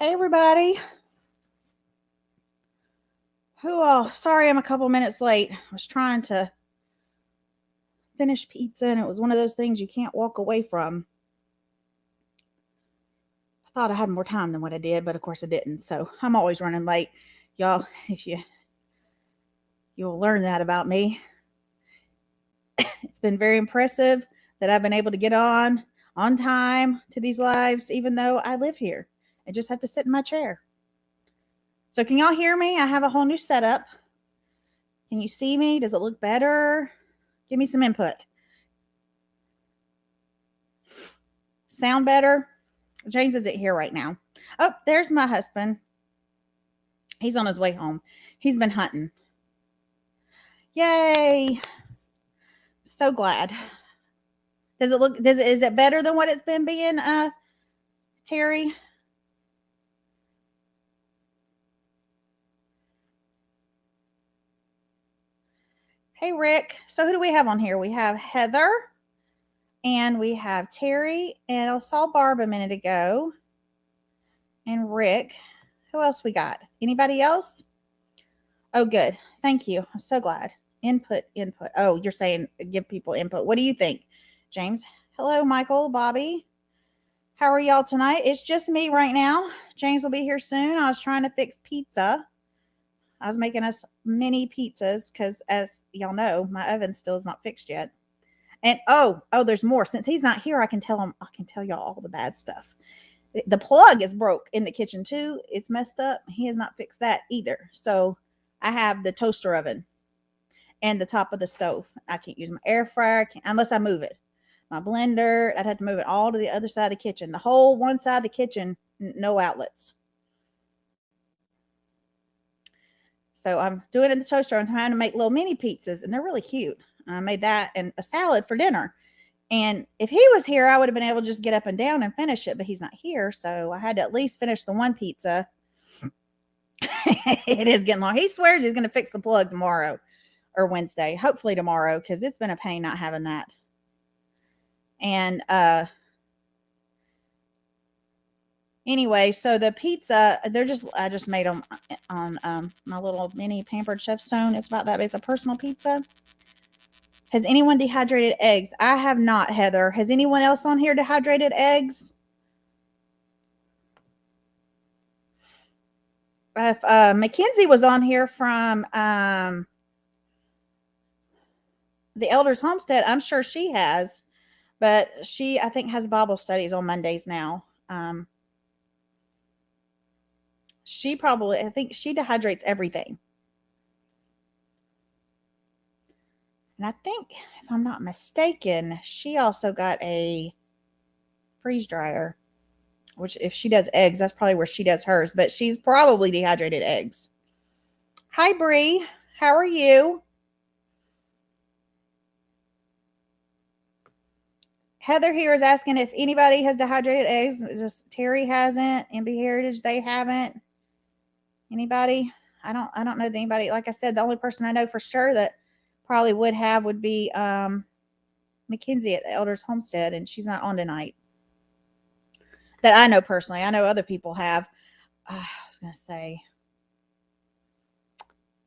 Hey everybody. Sorry I'm a couple minutes late. I was trying to finish pizza and it was one of those things you can't walk away from. I thought I had more time than what I did, but of course I didn't. So I'm always running late. Y'all, if you'll learn that about me. It's been very impressive that I've been able to get on time to these lives, even though I live here. I just have to sit in my chair. So can y'all hear me? I have a whole new setup. Can you see me? Does it look better? Give me some input. Sound better? James isn't here right now. Oh, there's my husband. He's on his way home. He's been hunting. Yay. So glad. Is it better than what it's been being, Terry? Hey, Rick. So who do we have on here? We have Heather and we have Terry, and I saw Barb a minute ago, and Rick. Who else we got? Anybody else? Oh, good. Thank you. I'm so glad. Input. Oh, you're saying give people input. What do you think, James? Hello, Michael, Bobby. How are y'all tonight? It's just me right now. James will be here soon. I was trying to fix pizza. I was making us mini pizzas because, as y'all know, my oven still is not fixed yet. And there's more. Since he's not here, I can tell y'all all the bad stuff. The plug is broke in the kitchen too. It's messed up. He has not fixed that either. So I have the toaster oven and the top of the stove. I can't use my air fryer unless I move it. My blender, I'd have to move it all to the other side of the kitchen. The whole one side of the kitchen, no outlets. So I'm doing it in the toaster. I'm trying to make little mini pizzas, and they're really cute. I made that and a salad for dinner. And if he was here, I would have been able to just get up and down and finish it, but he's not here. So I had to at least finish the one pizza. It is getting long. He swears he's going to fix the plug tomorrow or Wednesday, hopefully tomorrow, because it's been a pain not having that. And anyway, so the pizza, I just made them on my little mini Pampered Chef Stone. It's about that big. It's a personal pizza. Has anyone dehydrated eggs? I have not, Heather. Has anyone else on here dehydrated eggs? If Mackenzie was on here from the Elders Homestead, I'm sure she has, but she, I think, has Bible studies on Mondays now. I think she dehydrates everything. And I think, if I'm not mistaken, she also got a freeze dryer, which if she does eggs, that's probably where she does hers, but she's probably dehydrated eggs. Hi, Bree. How are you? Heather here is asking if anybody has dehydrated eggs. Just Terry hasn't. MB Heritage, they haven't. Anybody? I don't know anybody. Like I said, the only person I know for sure that probably would be Mackenzie at the Elders Homestead, and she's not on tonight. That I know personally. I know other people have. I was going to say,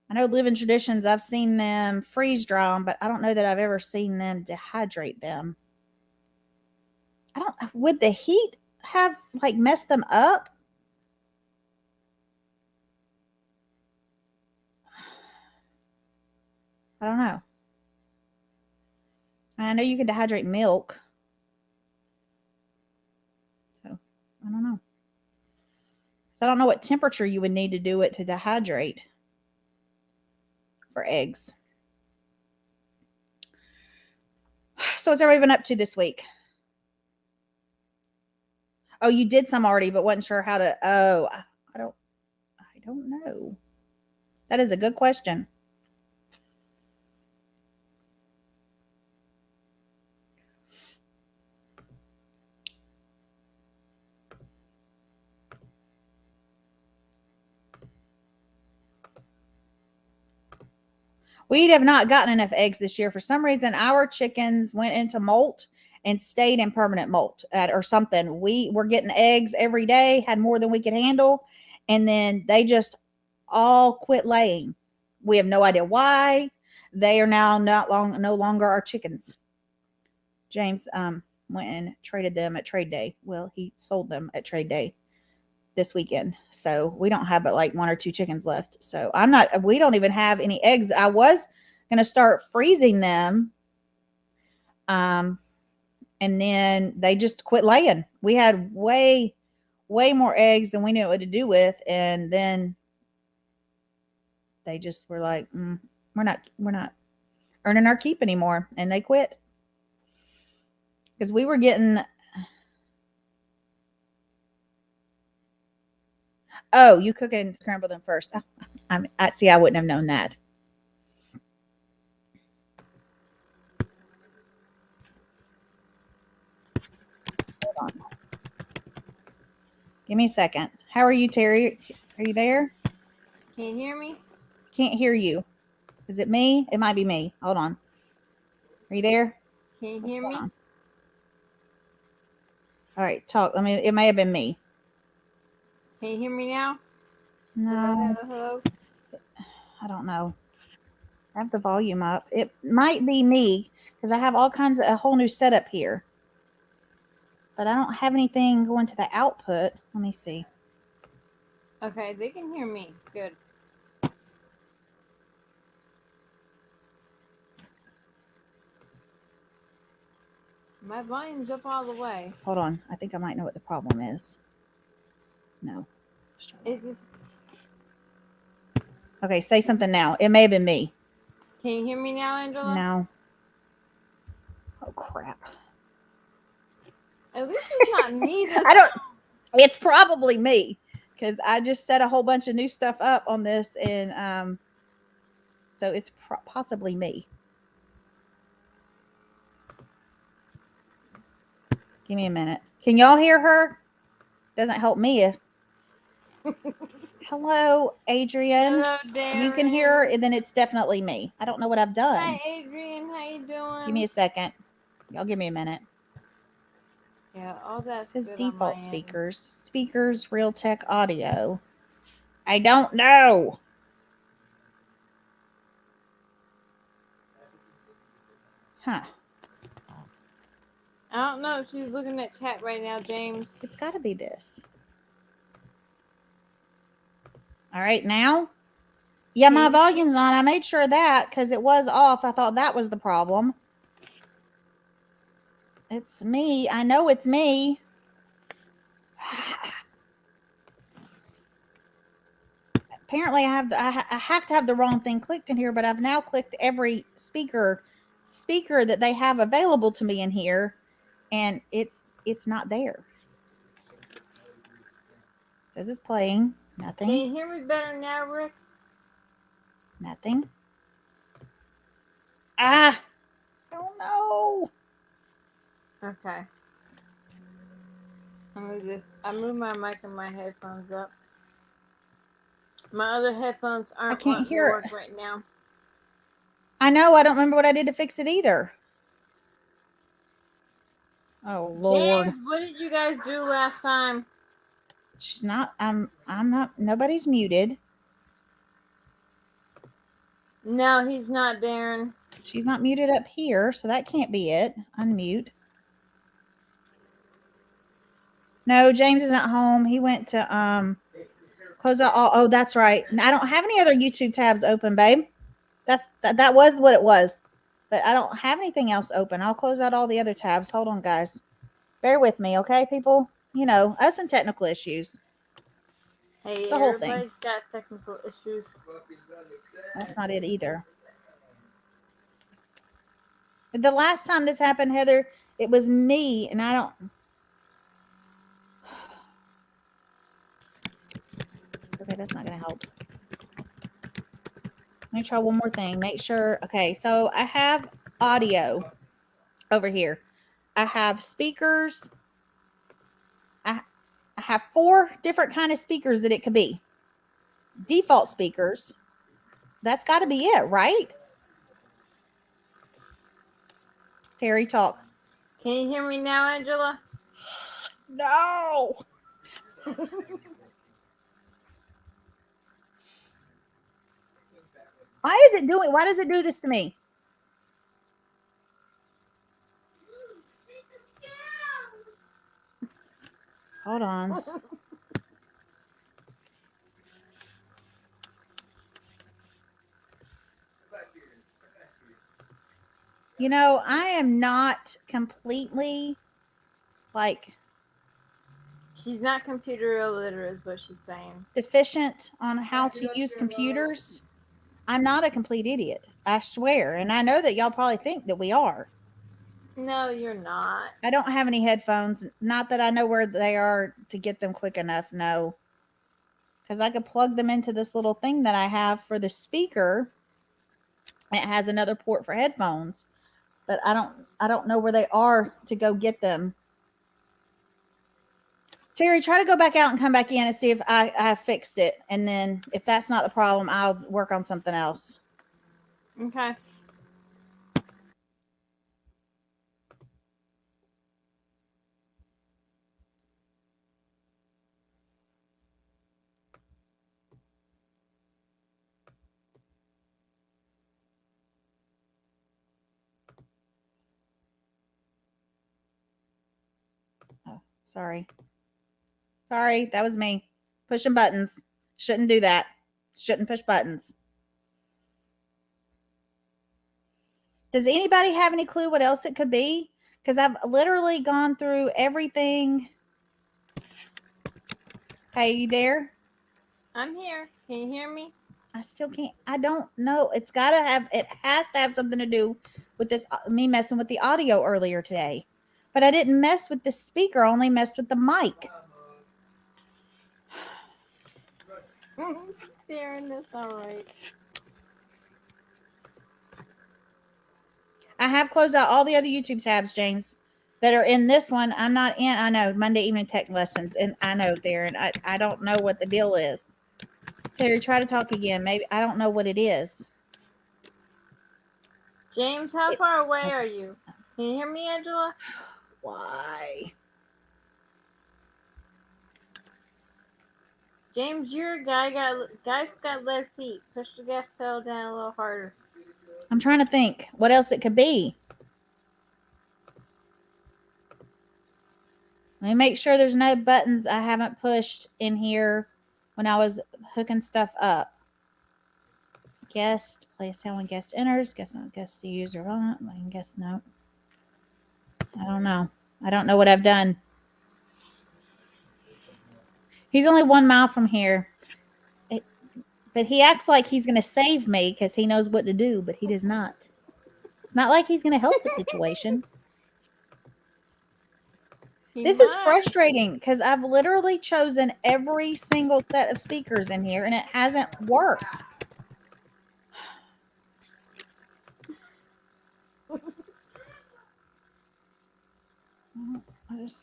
I know Living Traditions, I've seen them freeze dry them, but I don't know that I've ever seen them dehydrate them. Would the heat have like messed them up? I don't know. I know you can dehydrate milk. So I don't know. So I don't know what temperature you would need to do it to dehydrate for eggs. So what's everybody been up to this week? Oh, you did some already, but wasn't sure how to. Oh, I don't know. That is a good question. We have not gotten enough eggs this year. For some reason, our chickens went into molt and stayed in permanent molt or something. We were getting eggs every day, had more than we could handle, and then they just all quit laying. We have no idea why. They are now no longer our chickens. James went and traded them at trade day. Well, he sold them at trade day this weekend. So we don't have but like 1 or 2 chickens left. So we don't even have any eggs. I was going to start freezing them. And then they just quit laying. We had way more eggs than we knew what to do with. And then they just were like, we're not earning our keep anymore. And they quit. Because we were getting, oh, you cook and scramble them first. I see. I wouldn't have known that. Hold on. Give me a second. How are you, Terry? Are you there? Can you hear me? Can't hear you. Is it me? It might be me. Hold on. Are you there? Can you hear me? All right, talk. It may have been me. Can you hear me now? No. Hello. I don't know. I have the volume up. It might be me because I have a whole new setup here. But I don't have anything going to the output. Let me see. Okay, they can hear me. Good. My volume's up all the way. Hold on. I think I might know what the problem is. No. It's just... Okay, say something now. It may have been me. Can you hear me now, Angela? No. Oh, crap. At least it's not me this It's probably me because I just set a whole bunch of new stuff up on this, and so it's possibly me. Give me a minute. Can y'all hear her? Doesn't help me. Hello, Adrian. Hello, Darren. You can hear her, and then it's definitely me. I don't know what I've done. Hi, Adrian. How you doing? Give me a second. Y'all give me a minute. Yeah, all that's It says good default on my speakers. Speakers, Realtek audio. I don't know. Huh. I don't know. She's looking at chat right now, James. It's got to be this. All right, now? Yeah, my volume's on. I made sure of that because it was off. I thought that was the problem. It's me. I know it's me. Apparently, I have to have the wrong thing clicked in here, but I've now clicked every speaker that they have available to me in here, and it's not there. It says it's playing. Nothing. Can you hear me better now, Rick? Nothing. I don't know. Okay. I move my mic and my headphones up. My other headphones aren't can't hear work right now. I know. I don't remember what I did to fix it either. Oh Lord. James, what did you guys do last time? She's not. I'm not. Nobody's muted. No, he's not, Darren. She's not muted up here, so that can't be it. Unmute. No, James isn't home. He went to close out all. Oh, that's right. I don't have any other YouTube tabs open, babe. That was what it was. But I don't have anything else open. I'll close out all the other tabs. Hold on, guys. Bear with me, okay, people? You know, us and technical issues. Hey, it's the whole thing. Everybody's got technical issues. That's not it either. The last time this happened, Heather, it was me, and I don't... Okay, that's not going to help. Let me try one more thing. Make sure... Okay, so I have audio over here. I have speakers. I have 4 different kind of speakers that it could be. Default speakers. That's got to be it, right? Terry, talk. Can you hear me now, Angela? No. Why does it do this to me? Hold on. You know, I am not completely like She's not computer illiterate, is what she's saying. deficient on how to use computers. I'm not a complete idiot. I swear. And I know that y'all probably think that we are. No, you're not. I don't have any headphones. Not that I know where they are to get them quick enough. No. Because I could plug them into this little thing that I have for the speaker. And it has another port for headphones. But I don't know where they are to go get them. Terry, try to go back out and come back in and see if I fixed it. And then if that's not the problem, I'll work on something else. Okay. Oh, sorry. Sorry, that was me. Pushing buttons. Shouldn't do that. Shouldn't push buttons. Does anybody have any clue what else it could be? Because I've literally gone through everything. Hey, you there? I'm here. Can you hear me? I still can't. I don't know. It has to have something to do with this, me messing with the audio earlier today. But I didn't mess with the speaker, I only messed with the mic. Darren, that's all right. I have closed out all the other YouTube tabs, James, that are in this one. I'm not in. I know, Monday Evening Tech Lessons. And I know, Darren, I don't know what the deal is. Terry, try to talk again. Maybe I don't know what it is. James, how far away are you? Can you hear me, Angela? Why? James, you're a guy's got lead feet. Push the gas pedal down a little harder. I'm trying to think what else it could be. Let me make sure there's no buttons I haven't pushed in here when I was hooking stuff up. Guest, play a sound when guest enters. Guess not, guess the user on. Guess no. I don't know. I don't know what I've done. He's only 1 mile from here. But he acts like he's going to save me because he knows what to do, but he does not. It's not like he's going to help the situation. This is frustrating because I've literally chosen every single set of speakers in here and it hasn't worked.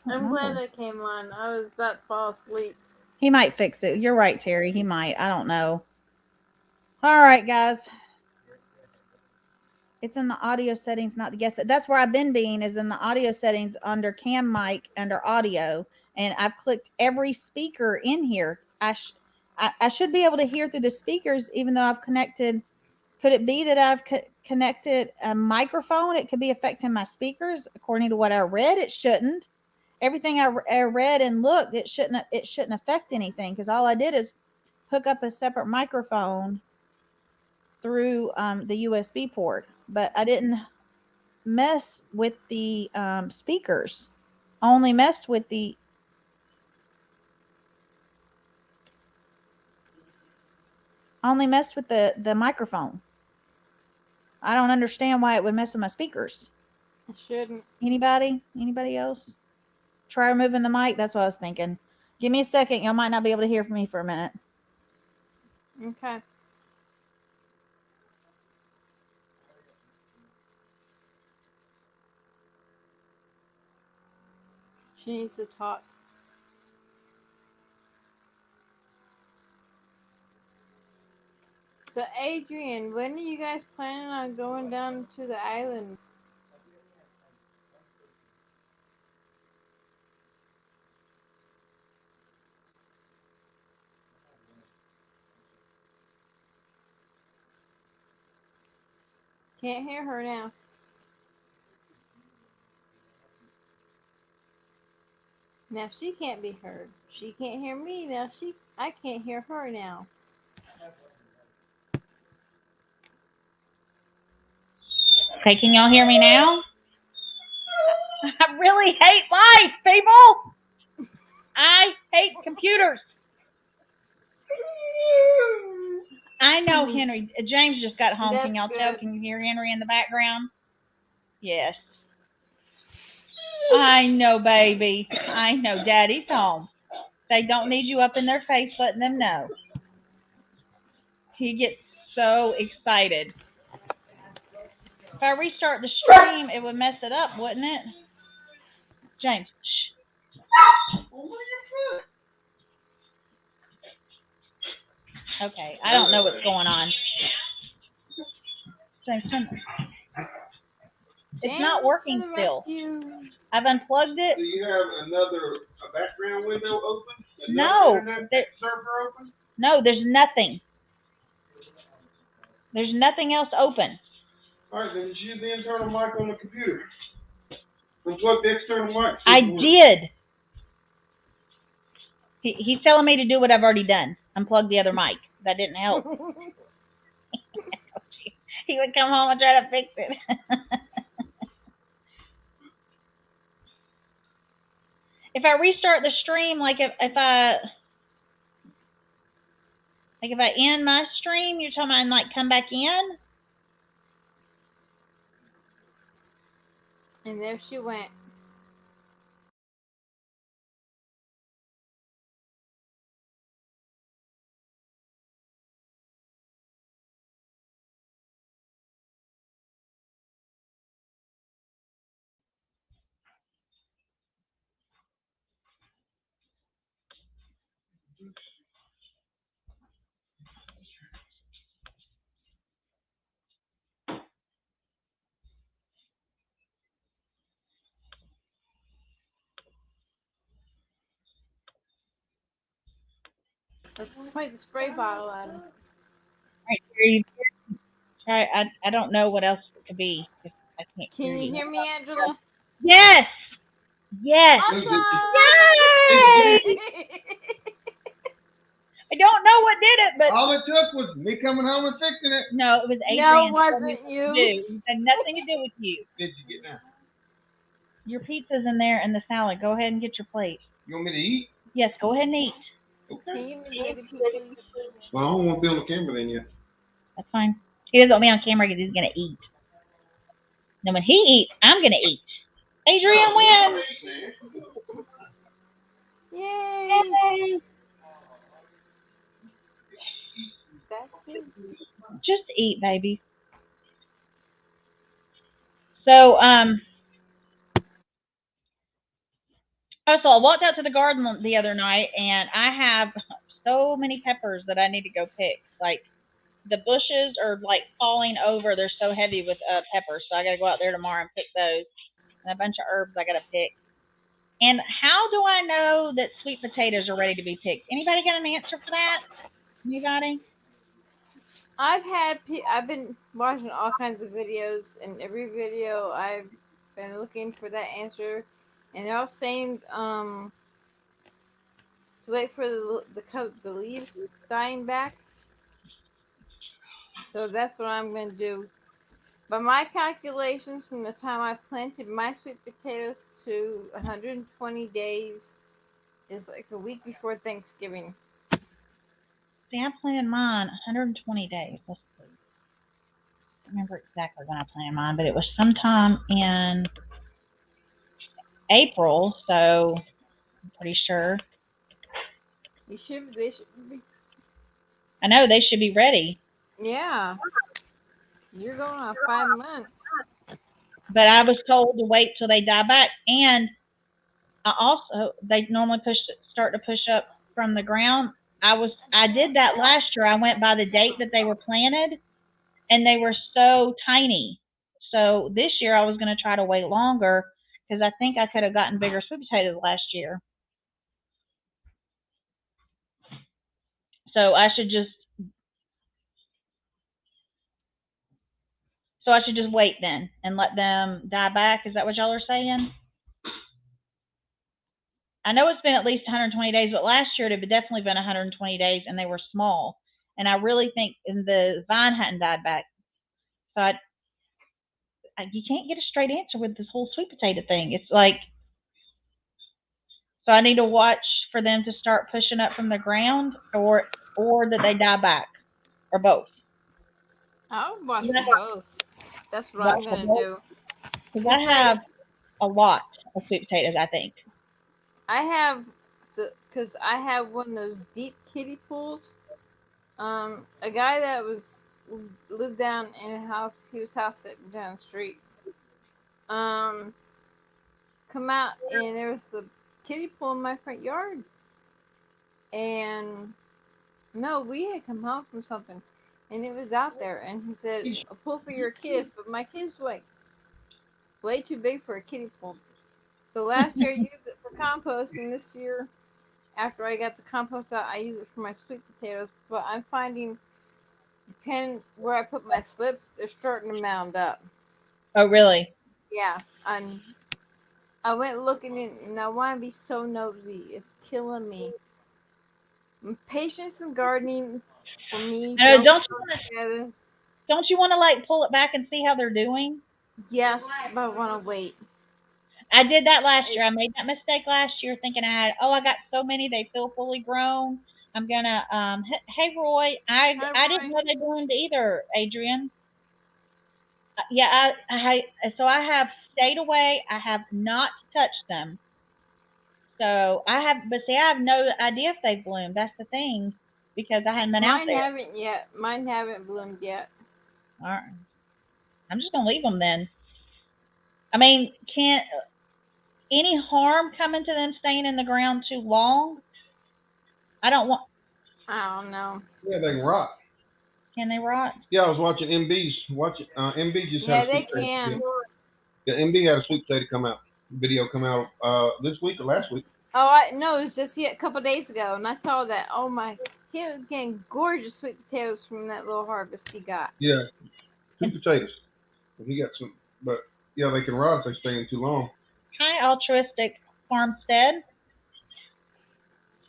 I'm glad I came on. I was about to fall asleep. He might fix it. You're right, Terry. He might. I don't know. All right, guys. It's in the audio settings, not the guest. That's where I've been being, is in the audio settings under cam mic, under audio. And I've clicked every speaker in here. I should be able to hear through the speakers, even though I've connected. Could it be that I've connected a microphone? It could be affecting my speakers. According to what I read, it shouldn't. Everything I read and looked, it shouldn't affect anything because all I did is hook up a separate microphone through the USB port, but I didn't mess with the speakers. I only messed with the microphone. I don't understand why it would mess with my speakers. It shouldn't. Anybody else? Try removing the mic. That's what I was thinking. Give me a second. Y'all might not be able to hear from me for a minute. Okay. She needs to talk. So, Adrian, when are you guys planning on going down to the islands? Can't hear her now. Now she can't be heard. She can't hear me now. I can't hear her now. Okay, can y'all hear me now? I really hate life, people. I hate computers. I know Henry. James just got home. That's Can y'all tell? good. Can you hear Henry in the background? Yes. I know, baby. I know. Daddy's home. They don't need you up in their face letting them know. He gets so excited. If I restart the stream, it would mess it up, wouldn't it? James, shh. Okay, I don't know what's going on. James, it's not working still. I've unplugged it. Do you have a background window open? No. Server open? No, there's nothing. There's nothing else open. All right, then just use the internal mic on the computer. Unplug the external mic. I did. He's telling me to do what I've already done. Unplug the other mic. That didn't help. He would come home and try to fix it. If I restart the stream, like if I end my stream, you're talking about like come back in? And there she went. Let's point the spray bottle at him. I don't know what else it could be. I can't Can you hear me, Angela? Yes. Yes. Awesome. Yay! I don't know what did it, but all it took was me coming home and fixing it. no, it was Adrian. No, it wasn't you. It had nothing to do with you. Did you get now? Your pizza's in there and the salad. Go ahead and get your plate. You want me to eat? Yes, go ahead and eat. Okay. Can you give me the pizza? Well, I don't want to be on the camera then yet. That's fine. He doesn't want me on camera because he's gonna eat. Then when he eats, I'm gonna eat. Adrian wins. Yay! That's it. Just eat, baby. So, so I walked out to the garden the other night, and I have so many peppers that I need to go pick. Like, the bushes are, like, falling over. They're so heavy with peppers, so I got to go out there tomorrow and pick those. And a bunch of herbs I got to pick. And how do I know that sweet potatoes are ready to be picked? Anybody got an answer for that? Anybody? I've been watching all kinds of videos, and every video I've been looking for that answer, and they're all saying to wait for the leaves dying back. So that's what I'm going to do. By my calculations, from the time I planted my sweet potatoes to 120 days is like a week before Thanksgiving. See, I planted mine 120 days. Let's see. I don't remember exactly when I planted mine, but it was sometime in April, so I'm pretty sure. They should be. I know they should be ready. Yeah. You're going on 5 months. But I was told to wait till they die back, and they normally start to push up from the ground. I did that last year. I went by the date that they were planted, and they were so tiny. So this year I was going to try to wait longer because I think I could have gotten bigger sweet potatoes last year. So I should just So I should just wait then and let them die back. Is that what y'all are saying? I know it's been at least 120 days, but last year it had definitely been 120 days, and they were small. And I really think the vine hadn't died back. So you can't get a straight answer with this whole sweet potato thing. It's like, so I need to watch for them to start pushing up from the ground, or that they die back, or both. I'll watch Yeah. for both. That's what I'm Watch for gonna both. do. Because I have a lot of sweet potatoes, I think. I have because I have one of those deep kiddie pools. A guy that lived down in a house. He was house sitting down the street. Come out, and there was the kiddie pool in my front yard. And no, we had come home from something, and it was out there. And he said, "A pool for your kids," but my kids were like way too big for a kiddie pool. So last year I used it for compost, and this year, after I got the compost out, I use it for my sweet potatoes. But I'm finding, depending where I put my slips, they're starting to mound up. Oh, really? Yeah, I went looking in, and I want to be so nosy. It's killing me. Patience in gardening for me. Don't you want to like pull it back and see how they're doing? Yes, but I want to wait. I did that last year. I made that mistake last year, thinking I got so many, they feel fully grown. I'm gonna hey Roy, I didn't know they bloomed either, Adrian. Yeah, so I have stayed away. I have not touched them. So I have no idea if they've bloomed. That's the thing, because I hadn't been out there. Mine haven't yet. Mine haven't bloomed yet. All right. I'm just gonna leave them then. I mean, can't any harm coming to them staying in the ground too long? I don't know. Yeah, they can rot. Can they rot? Yeah, I was watching MB's. MB just Yeah, had a they sweet potato. can. Yeah, MB had a sweet potato video come out this week or last week. Oh, no, it was just a couple days ago, and I saw that. Oh my, he was getting gorgeous sweet potatoes from that little harvest he got. Yeah, 2 potatoes. He got some, but yeah, they can rot if they stay in too long. Hi, Altruistic Farmstead.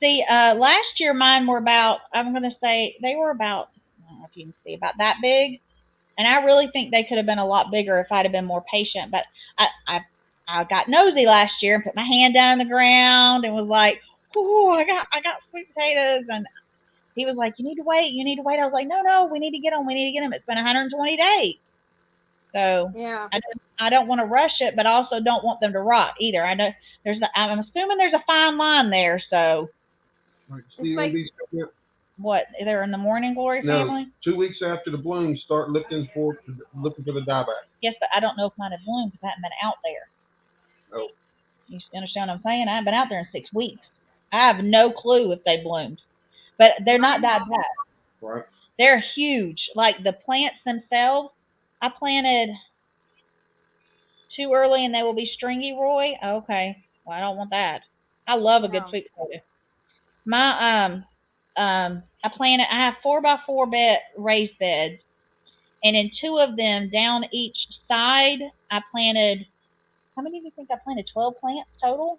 See, last year mine were about, I'm going to say, they were about, I don't know if you can see, about that big. And I really think they could have been a lot bigger if I'd have been more patient. But I got nosy last year and put my hand down on the ground and was like, "Oh, I got sweet potatoes." And he was like, "You need to wait. You need to wait." I was like, "No, we need to get them. We need to get them. It's been 120 days." So yeah, I don't want to rush it, but I also don't want them to rot either. I'm assuming there's a fine line there. So it's like, what? They're in the morning glory family? 2 weeks after the bloom, start looking for the dieback. Yes, but I don't know if mine have bloomed because I haven't been out there. Oh. You understand what I'm saying? I haven't been out there in 6 weeks. I have no clue if they bloomed. But they're not died back. Right. They're huge. Like the plants themselves, I planted too early and they will be stringy, Roy. Okay. Well, I don't want that. I love a good sweet potato. My I have 4x4 raised beds, and in 2 of them down each side, I planted, how many do you think I planted? 12 plants total?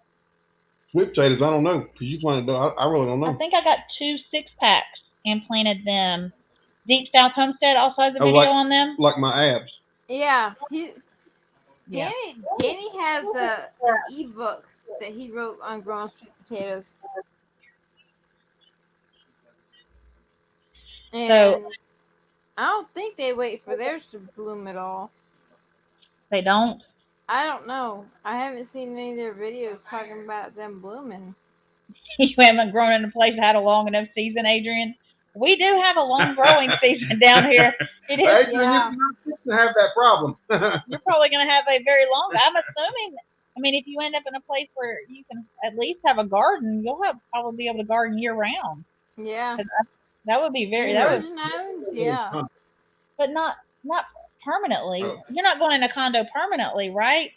Sweet potatoes, I don't know, because you planted, I really don't know. I think I got 2 6-packs and planted them. Deep South Homestead also has a video on them. Like my abs. Yeah. Danny has an ebook that he wrote on growing sweet potatoes. And so, I don't think they wait for theirs to bloom at all. They don't? I don't know. I haven't seen any of their videos talking about them blooming. You haven't grown in a place that had a long enough season, Adrian? We do have a long growing season down here. It is. Adrian, you're not going to have that problem. You're probably going to have a very long, I'm assuming. I mean, if you end up in a place where you can at least have a garden, you'll probably be able to garden year round. Yeah. That would be very. Yeah. But not permanently. Oh. You're not going in a condo permanently, right?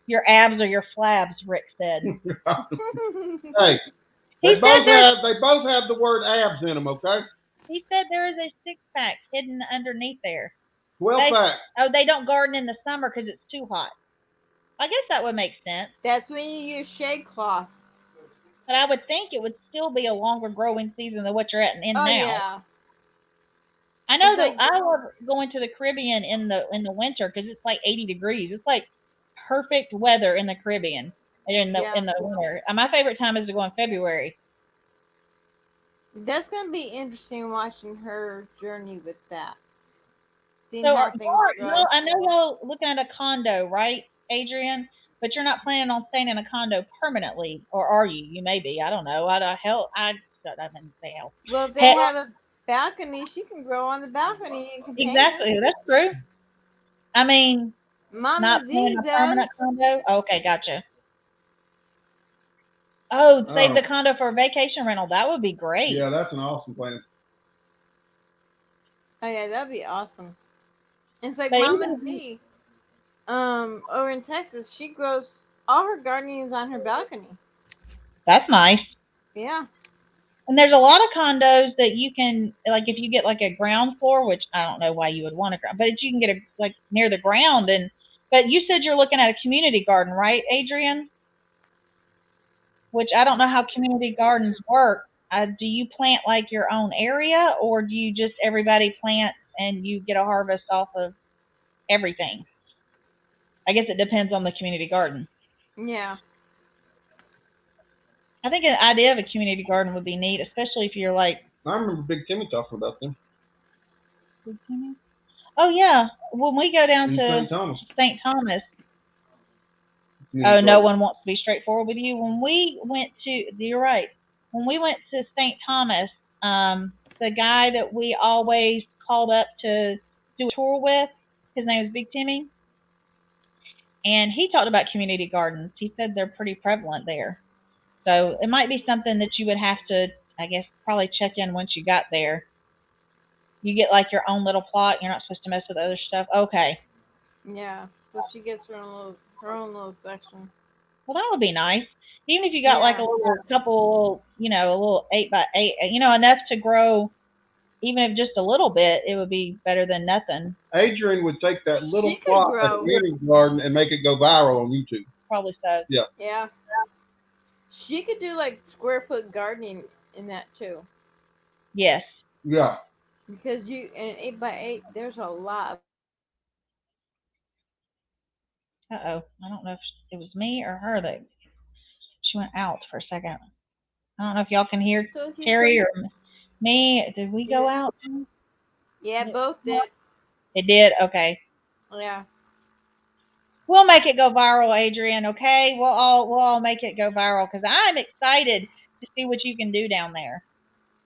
Your abs or your flabs, Rick said. Hey, they both have the word abs in them, okay? He said there is a 6-pack hidden underneath there. Well They- packed. Oh, they don't garden in the summer because it's too hot. I guess that would make sense. That's when you use shade cloth. But I would think it would still be a longer growing season than what you're at in Oh now. yeah. I know It's that like- I love going to the Caribbean in the winter because it's like 80 degrees. It's like perfect weather in the Caribbean in the Yeah. winter. My favorite time is to go in February. That's gonna be interesting watching her journey with that. Seeing So how things grow. I know y'all looking at a condo, right, Adrian? But you're not planning on staying in a condo permanently, or are you? You may be. I don't know. I didn't say hell. Well, if they Hell- have a balcony, she can grow on the balcony in containers. Exactly, that's true. I mean, Mama not Z paying a permanent does. condo. Okay, gotcha. Oh, save Oh. the condo for a vacation rental. That would be great. Yeah, that's an awesome plan. Oh yeah, that'd be awesome. It's like But Mama even- Z, over in Texas, she grows all her gardening is on her balcony. That's nice. Yeah. And there's a lot of condos that you can, like, if you get like a ground floor, which I don't know why you would want a ground, but you can get like near the ground. But you said you're looking at a community garden, right, Adrian? Which I don't know how community gardens work. Do you plant like your own area, or do you just everybody plants and you get a harvest off of everything? I guess it depends on the community garden. Yeah. I think an idea of a community garden would be neat, especially if you're like, I remember Big Timmy talking about them oh yeah, when we go down in to St. Thomas. St. Thomas. Yeah, Oh, no one wants to be straightforward with you. When we went to, you're right. When we went to St. Thomas, the guy that we always called up to do a tour with, his name is Big Timmy, and he talked about community gardens. He said they're pretty prevalent there. So it might be something that you would have to, I guess, probably check in once you got there. You get like your own little plot. You're not supposed to mess with other stuff. Okay. Yeah. So she gets her own little section. Well, that would be nice. Even if you got like a Yeah. little couple, a little 8x8, enough to grow, even if just a little bit, it would be better than nothing. Adrian would take that little She could plot grow. at community garden and make it go viral on YouTube. Probably so. Yeah. She could do like square foot gardening in that too. Yes. Yeah. Because in an 8x8, there's a lot. Uh-oh. I don't know if it was me or her that she went out for a second. I don't know if y'all can hear So if you Terry or me. Did we go Yeah. out? Yeah, both did. It did? Okay. Yeah. We'll make it go viral, Adrian, okay? We'll all make it go viral because I'm excited to see what you can do down there.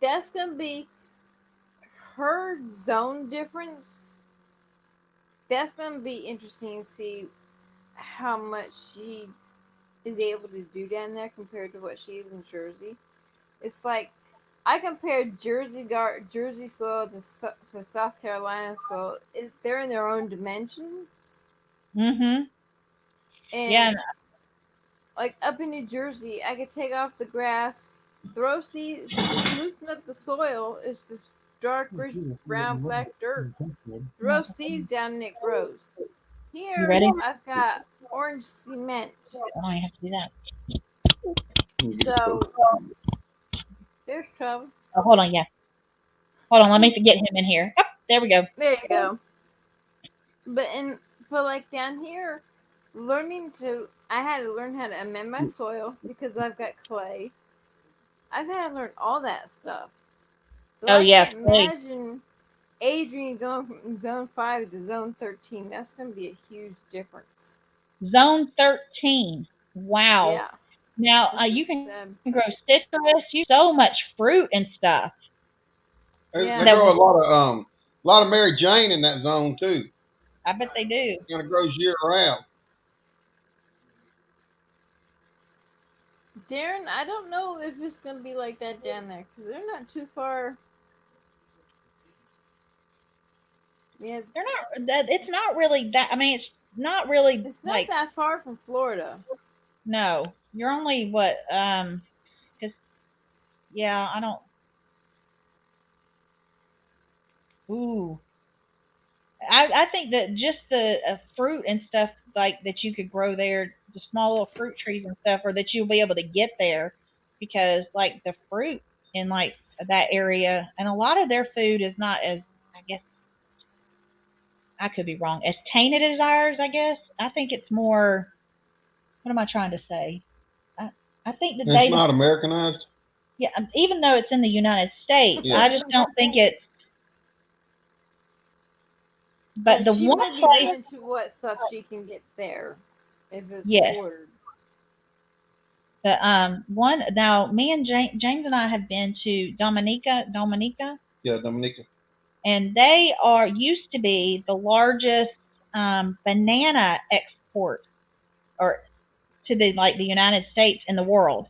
That's gonna be her zone difference. That's gonna be interesting to see how much she is able to do down there compared to what she is in Jersey. It's like I compared Jersey soil to South Carolina soil. They're in their own dimension. Mm-hmm. And Yeah. like up in New Jersey, I could take off the grass, throw seeds, just loosen up the soil. It's just dark, rich, brown, black dirt. Throw seeds down and it grows. Here, You ready? I've got orange cement. I don't even have to do that. So there's trouble. Oh, hold on, yeah. Hold on, let me get him in here. Oh, there we go. There you go. But like down here, I had to learn how to amend my soil because I've got clay. I've had to learn all that stuff. So Oh, I yeah, can't clay. imagine Adrian going from zone 5 to zone 13. That's going to be a huge difference. Zone 13. Wow. Yeah. Now, This you is can sad. grow citrus. You so much fruit and stuff. They Yeah. grow a lot of Mary Jane in that zone too. I bet they do. Kind of grows year round. Darren, I don't know if it's going to be like that down there because they're not too far. Yeah, They're not. It's not really that. I mean, it's not really it's not like. that far from Florida. No, you're only what? Just yeah. I don't. Ooh. I think that just the fruit and stuff like that you could grow there, the small little fruit trees and stuff, or that you'll be able to get there, because like the fruit in like that area, and a lot of their food is not as, I guess I could be wrong, as tainted as ours. I guess I think it's more. What am I trying to say? I, I think that It's not Americanized. yeah, even though it's in the United States, Yeah. I just don't think it's. But the she one might be place, limited to what stuff she can get there if it's yes, ordered. the one now, me and James and I have been to Dominica, Yeah, Dominica. and they used to be the largest banana export or to the United States in the world,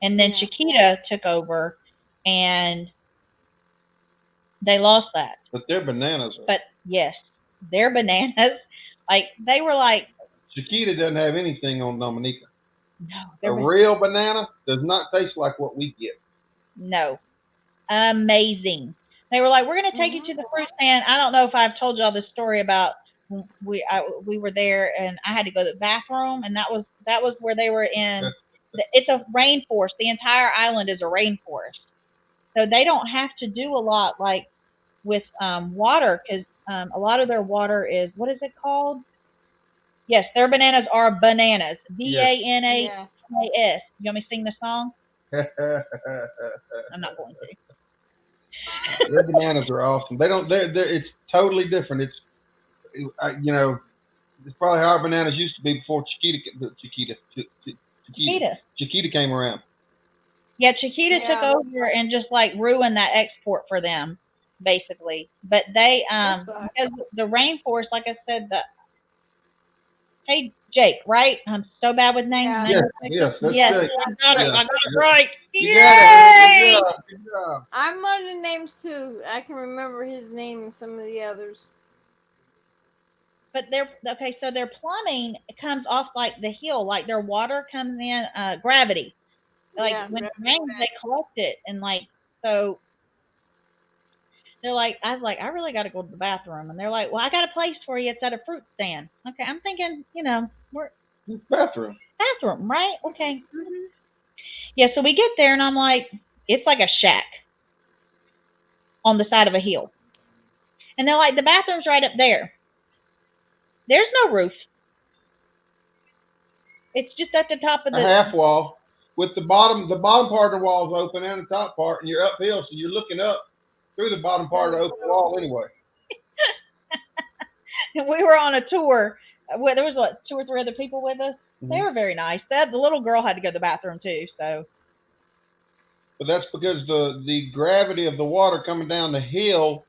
and then Yeah. Chiquita took over, and they lost that. But their bananas are. But yes, their bananas, like they were like, Chiquita doesn't have anything on Dominica. no, A they're real banana does not taste like what we get. no, amazing. They were like, we're going to take you to the fruit stand. I don't know if I've told y'all this story about we were there and I had to go to the bathroom, and that was where they were in. It's a rainforest. The entire island is a rainforest, so they don't have to do a lot like with water, because a lot of their water is, what is it called? Yes, their bananas are bananas. BANANAS. Yeah. You want me to sing the song? I'm not going to. Their bananas are awesome. They don't. It's totally different. It's it's probably how our bananas used to be before Chiquita came around. Yeah, Chiquita took over and just like ruined that export for them, basically. But they because the rainforest, like I said, hey Jake, right? I'm so bad with names. Yeah. Yes, that's yes, Jake. I got it right. You got it. Good job. I'm on the names too. I can remember his name and some of the others. But so their plumbing comes off like the hill, like their water comes in gravity. Like when it rains, they collect it, and like so. They're like, I was like, I really got to go to the bathroom, and they're like, well, I got a place for you. It's at a fruit stand. Okay, I'm thinking, we're bathroom, right? Okay. Mm-hmm. Yeah, so we get there, and I'm like, it's like a shack on the side of a hill, and they're like, the bathroom's right up there. There's no roof. It's just at the top of the half wall with the bottom part of the wall is open and the top part, and you're uphill, so you're looking up through the bottom part of the open wall anyway. And we were on a tour. There was what, 2 or 3 other people with us. Mm-hmm. They were very nice. The little girl had to go to the bathroom too. So. But that's because the gravity of the water coming down the hill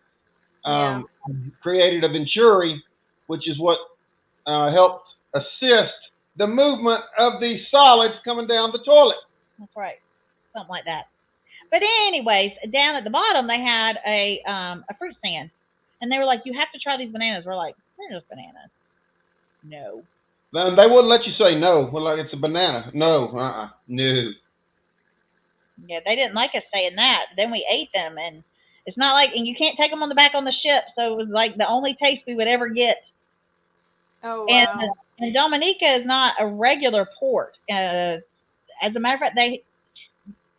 created a venturi, which is what helped assist the movement of the solids coming down the toilet. That's right. Something like that. But anyways, down at the bottom, they had a fruit stand. And they were like, you have to try these bananas. We're like, they're just bananas. No. Then they wouldn't let you say no. We're like, it's a banana. No. No. Yeah, they didn't like us saying that. Then we ate them. And it's not like, and you can't take them on the back on the ship. So it was like the only taste we would ever get. Oh, wow. And Dominica is not a regular port. As a matter of fact,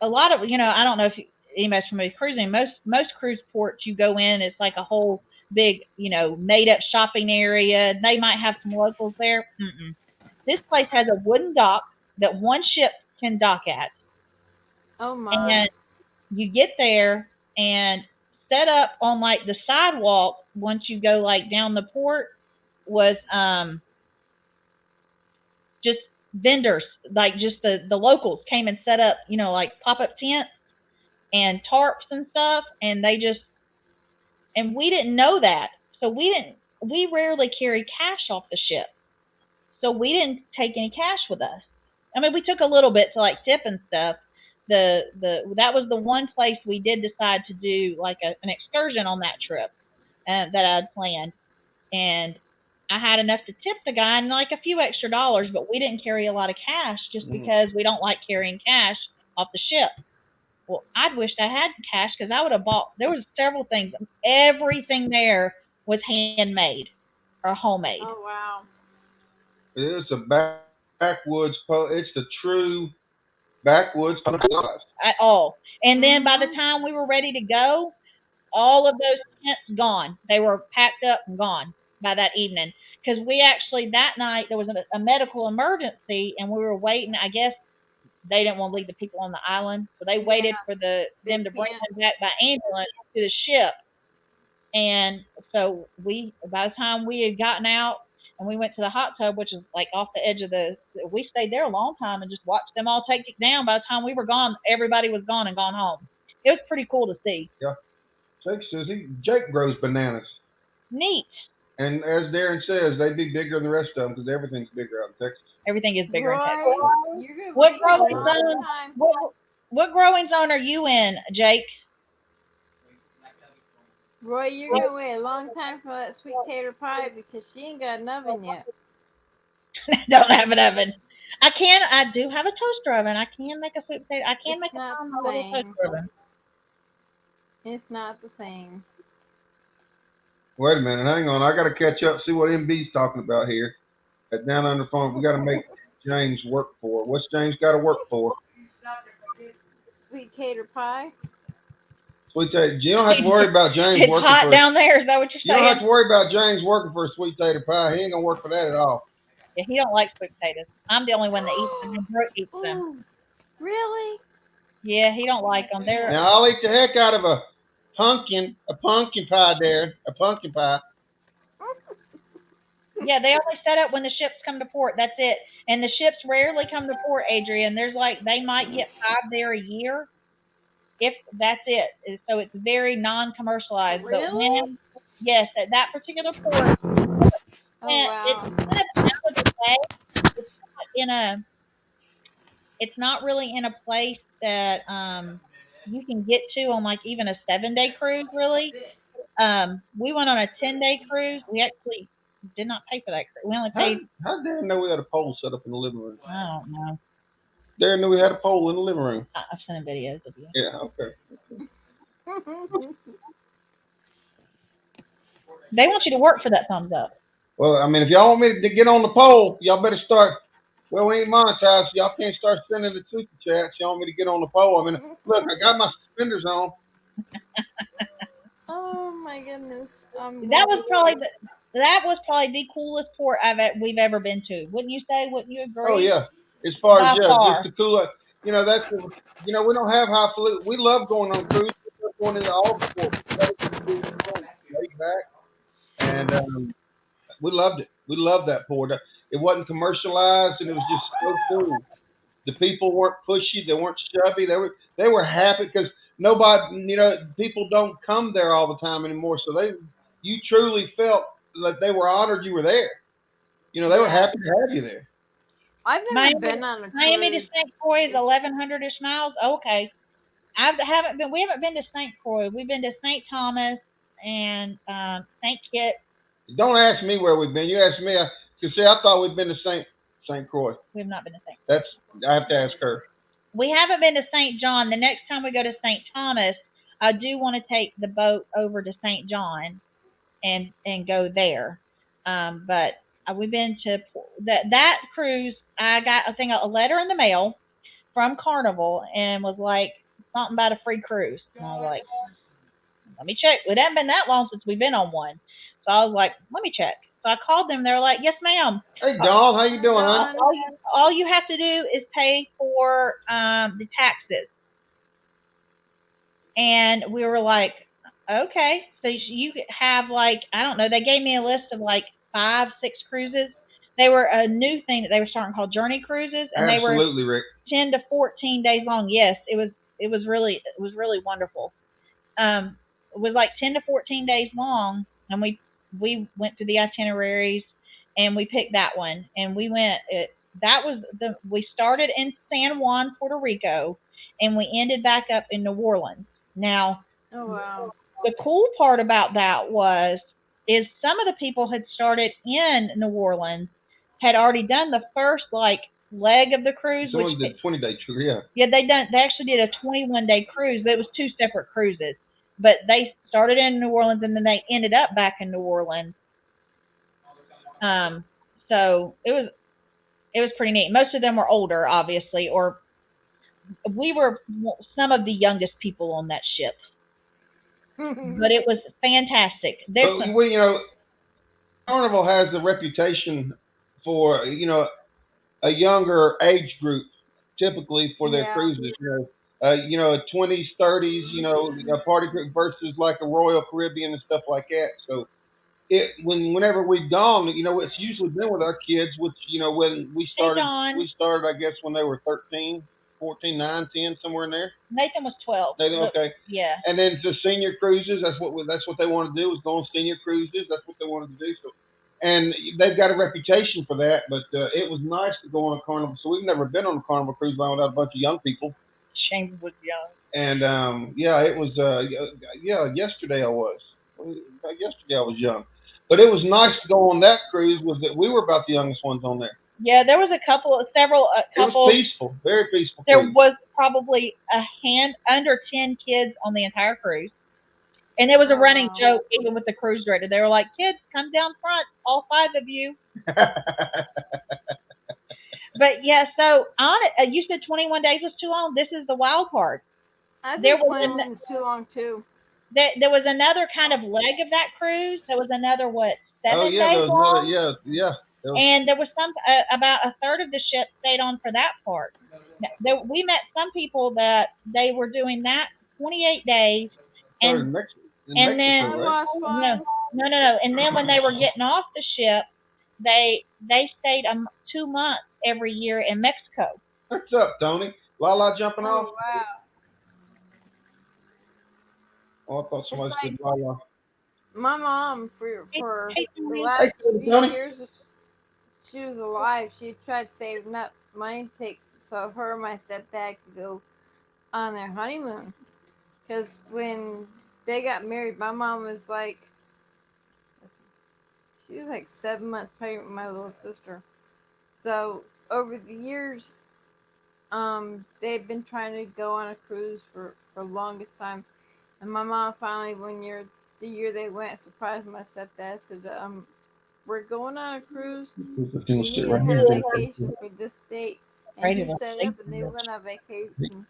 a lot of, I don't know if anybody's familiar with cruising. Most cruise ports you go in, it's like a whole big, made up shopping area. They might have some locals there. Mm-mm. This place has a wooden dock that one ship can dock at. Oh my! And you get there and set up on like the sidewalk once you go like down the port was just vendors, like just the locals came and set up, like pop-up tents and tarps and stuff, and we didn't know that. So we rarely carry cash off the ship. So we didn't take any cash with us. I mean, we took a little bit to like tip and stuff. That was the one place we did decide to do like an excursion on that trip that I'd planned. And I had enough to tip the guy and like a few extra dollars, but we didn't carry a lot of cash just because we don't like carrying cash off the ship. Well, I'd wished I had cash because I would have bought. There was several things. Everything there was handmade. are homemade. Oh wow. It's a backwoods. It's the true backwoods pumpkin spice. At all. And then by the Mhm. time we were ready to go, all of those tents gone. They were packed up and gone by that evening. Because we actually, that night, there was a medical emergency and we were waiting. I guess they didn't want to leave the people on the island. So they waited Yeah, for they them to bring can't. them back by ambulance to the ship. And so by the time we had gotten out and we went to the hot tub, which is like off the edge of we stayed there a long time and just watched them all take it down. By the time we were gone, everybody was gone and gone home. It was pretty cool to see. Yeah. Jake says Jake grows bananas. Neat. And as Darren says, they'd be bigger than the rest of them because everything's bigger out in Texas. Everything is bigger in Texas. Roy, you're gonna What wait a growing long zone? time. What growing zone are you in, Jake? Roy, you're gonna wait a long time for that sweet tater pie because she ain't got an oven yet. Don't have an oven. I do have a toaster oven. I can make a sweet potato. I can It's make not a the little same. toaster oven. It's not the same. Wait a minute, hang on. I got to catch up, see what MB's talking about here. At Down Under Farm, we got to make James work for it. What's James got to work for? Sweet tater pie. Sweet tater. You don't have to worry about James It's working hot for. down there. Is that what you're You don't have saying? to worry about James working for a sweet tater pie. He ain't gonna work for that at all. Yeah, he don't like sweet potatoes. I'm the only one that eats them. And Brooke eats them. Ooh, really? Yeah, he don't like them. They're Now I'll eat the heck out of a pumpkin pie there, a pumpkin pie. yeah. They only set up when the ships come to port. That's it. And the ships rarely come to port, Adrian. There's they might get 5 there a year, if that's it. So it's very non-commercialized. But Really? yes, at that particular port, Oh wow. it's kind of out of the way. It's not really in a place that you can get to on like even a 7-day cruise. Really, we went on a 10-day cruise. We actually did not pay for that cruise. We only paid. How did Darren know we had a pole set up in the living room? I don't know. Darren knew we had a pole in the living room. I've seen videos of you. Yeah, okay. They want you to work for that thumbs up. Well, I mean, if y'all want me to get on the pole, y'all better start. Well, we ain't monetized, so y'all can't start sending the super chats. Y'all want me to get on the pole? I mean, look, I got my suspenders on. Oh my goodness. That was probably the coolest port we've ever been to. Wouldn't you say? Wouldn't you agree? Oh yeah, as far as By far. just the cool. You know, we don't have highfalutin. We love going on cruise. We love going into all the ports. Laid back, and we loved it. We loved that port. It wasn't commercialized, and it was just so cool. The people weren't pushy. They weren't chubby. They were happy because nobody, people don't come there all the time anymore. So you truly felt like they were honored you were there. They were happy to have you there. I've never been on a cruise. Miami to St. Croix is 1,100-ish miles. Okay, we haven't been to St. Croix. We've been to St. Thomas and St. Kitts. Don't ask me where we've been. You ask me. Because I thought we'd been to St. Croix. We have not been to St. I have to ask her. We haven't been to St. John. The next time we go to St. Thomas, I do want to take the boat over to St. John and go there. But we've been to that cruise. I got a letter in the mail from Carnival and was like something about a free cruise. And I was like, let me check. It hasn't been that long since we've been on one. So I was like, let me check. So I called them. They were like, yes, ma'am. Hey, Dawn, how you doing, hon? All you have to do is pay for the taxes. And we were like, okay. So you have I don't know. They gave me a list of 5, 6 cruises. They were a new thing that they were starting called Journey Cruises, and Absolutely, they were Rick. 10 to 14 days long. Yes, it was really wonderful. It was 10 to 14 days long, and we went through the itineraries and we picked that one, and we went. We started in San Juan, Puerto Rico, and we ended back up in New Orleans. Now, oh wow, the cool part about that is some of the people had started in New Orleans, had already done the first leg of the cruise. It's only the 20-day tour, yeah. Yeah, they actually did a 21-day cruise, but it was 2 separate cruises. But they started in New Orleans and then they ended up back in New Orleans. So it was pretty neat. Most of them were older, obviously, or we were some of the youngest people on that ship. But it was fantastic. There's But some, we, Carnival has a reputation for a younger age group, typically for their Yeah. cruises. Twenties, thirties. A party group versus like a Royal Caribbean and stuff like that. So whenever we've gone, it's usually been with our kids, which when we hey, started, Dawn. we started, I guess, when they were 13, 14, 9, 10, somewhere in there. Nathan was 12. They okay. Yeah. And then the senior cruises, that's what they want to do, is go on senior cruises. That's what they wanted to do. So, and they've got a reputation for that. But it was nice to go on a Carnival. So we've never been on a Carnival cruise line without a bunch of young people. Shane was young. And it was yesterday I was. Yesterday I was young. But it was nice to go on that cruise. Was that we were about the youngest ones on there. Yeah, there was a couple. It was peaceful, very peaceful. There cruise. was probably under 10 kids on the entire cruise. And there was a running joke even with the cruise director. They were like, "Kids, come down front, all 5 of you." But yeah, so on it, you said 21 days was too long. This is the wild part. I think 21 is too long too. There was another kind of leg of that cruise. There was another 7 days long. Yeah. And there was some about a third of the ship stayed on for that part. We met some people that they were doing that 28 days, and then no, and then when they were getting off the ship, they stayed 2 months every year in Mexico. What's up, Tony? Lala jumping off? Wow. Oh, I thought somebody said Lala. My mom, for Hey, the last few years she was alive, she tried to save enough money to take so her and my stepdad could go on their honeymoon. Because when they got married, my mom was like, she was like 7 months pregnant with my little sister. So over the years, they've been trying to go on a cruise for the longest time. And my mom finally, the year they went, surprised my stepdad, said, "We're going on a cruise. We need to have a vacation for this date." And he set up, and they went on vacation.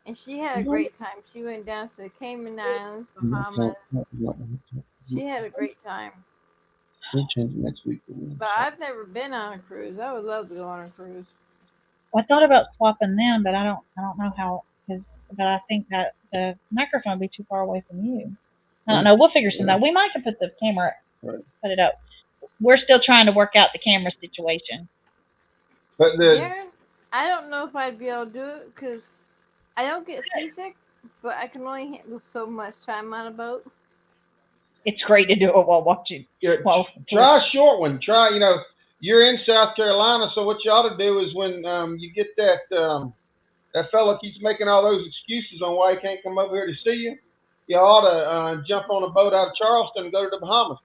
And she had a great time. She went down to the Cayman Islands, Bahamas. She had a great time. We'll change it next week. But I've never been on a cruise. I would love to go on a cruise. Well, I thought about swapping them, but I don't know how. But I think that the microphone would be too far away from you. I don't know. We'll figure something out. We might have put the camera, put it up. We're still trying to work out the camera situation. But Aaron, I don't know if I'd be able to do it because I don't get seasick, but I can only handle so much time on a boat. It's great to do it while watching. Try a short one. You're in South Carolina, so what you ought to do is when you get that fella keeps making all those excuses on why he can't come over here to see you, you ought to jump on a boat out of Charleston and go to the Bahamas.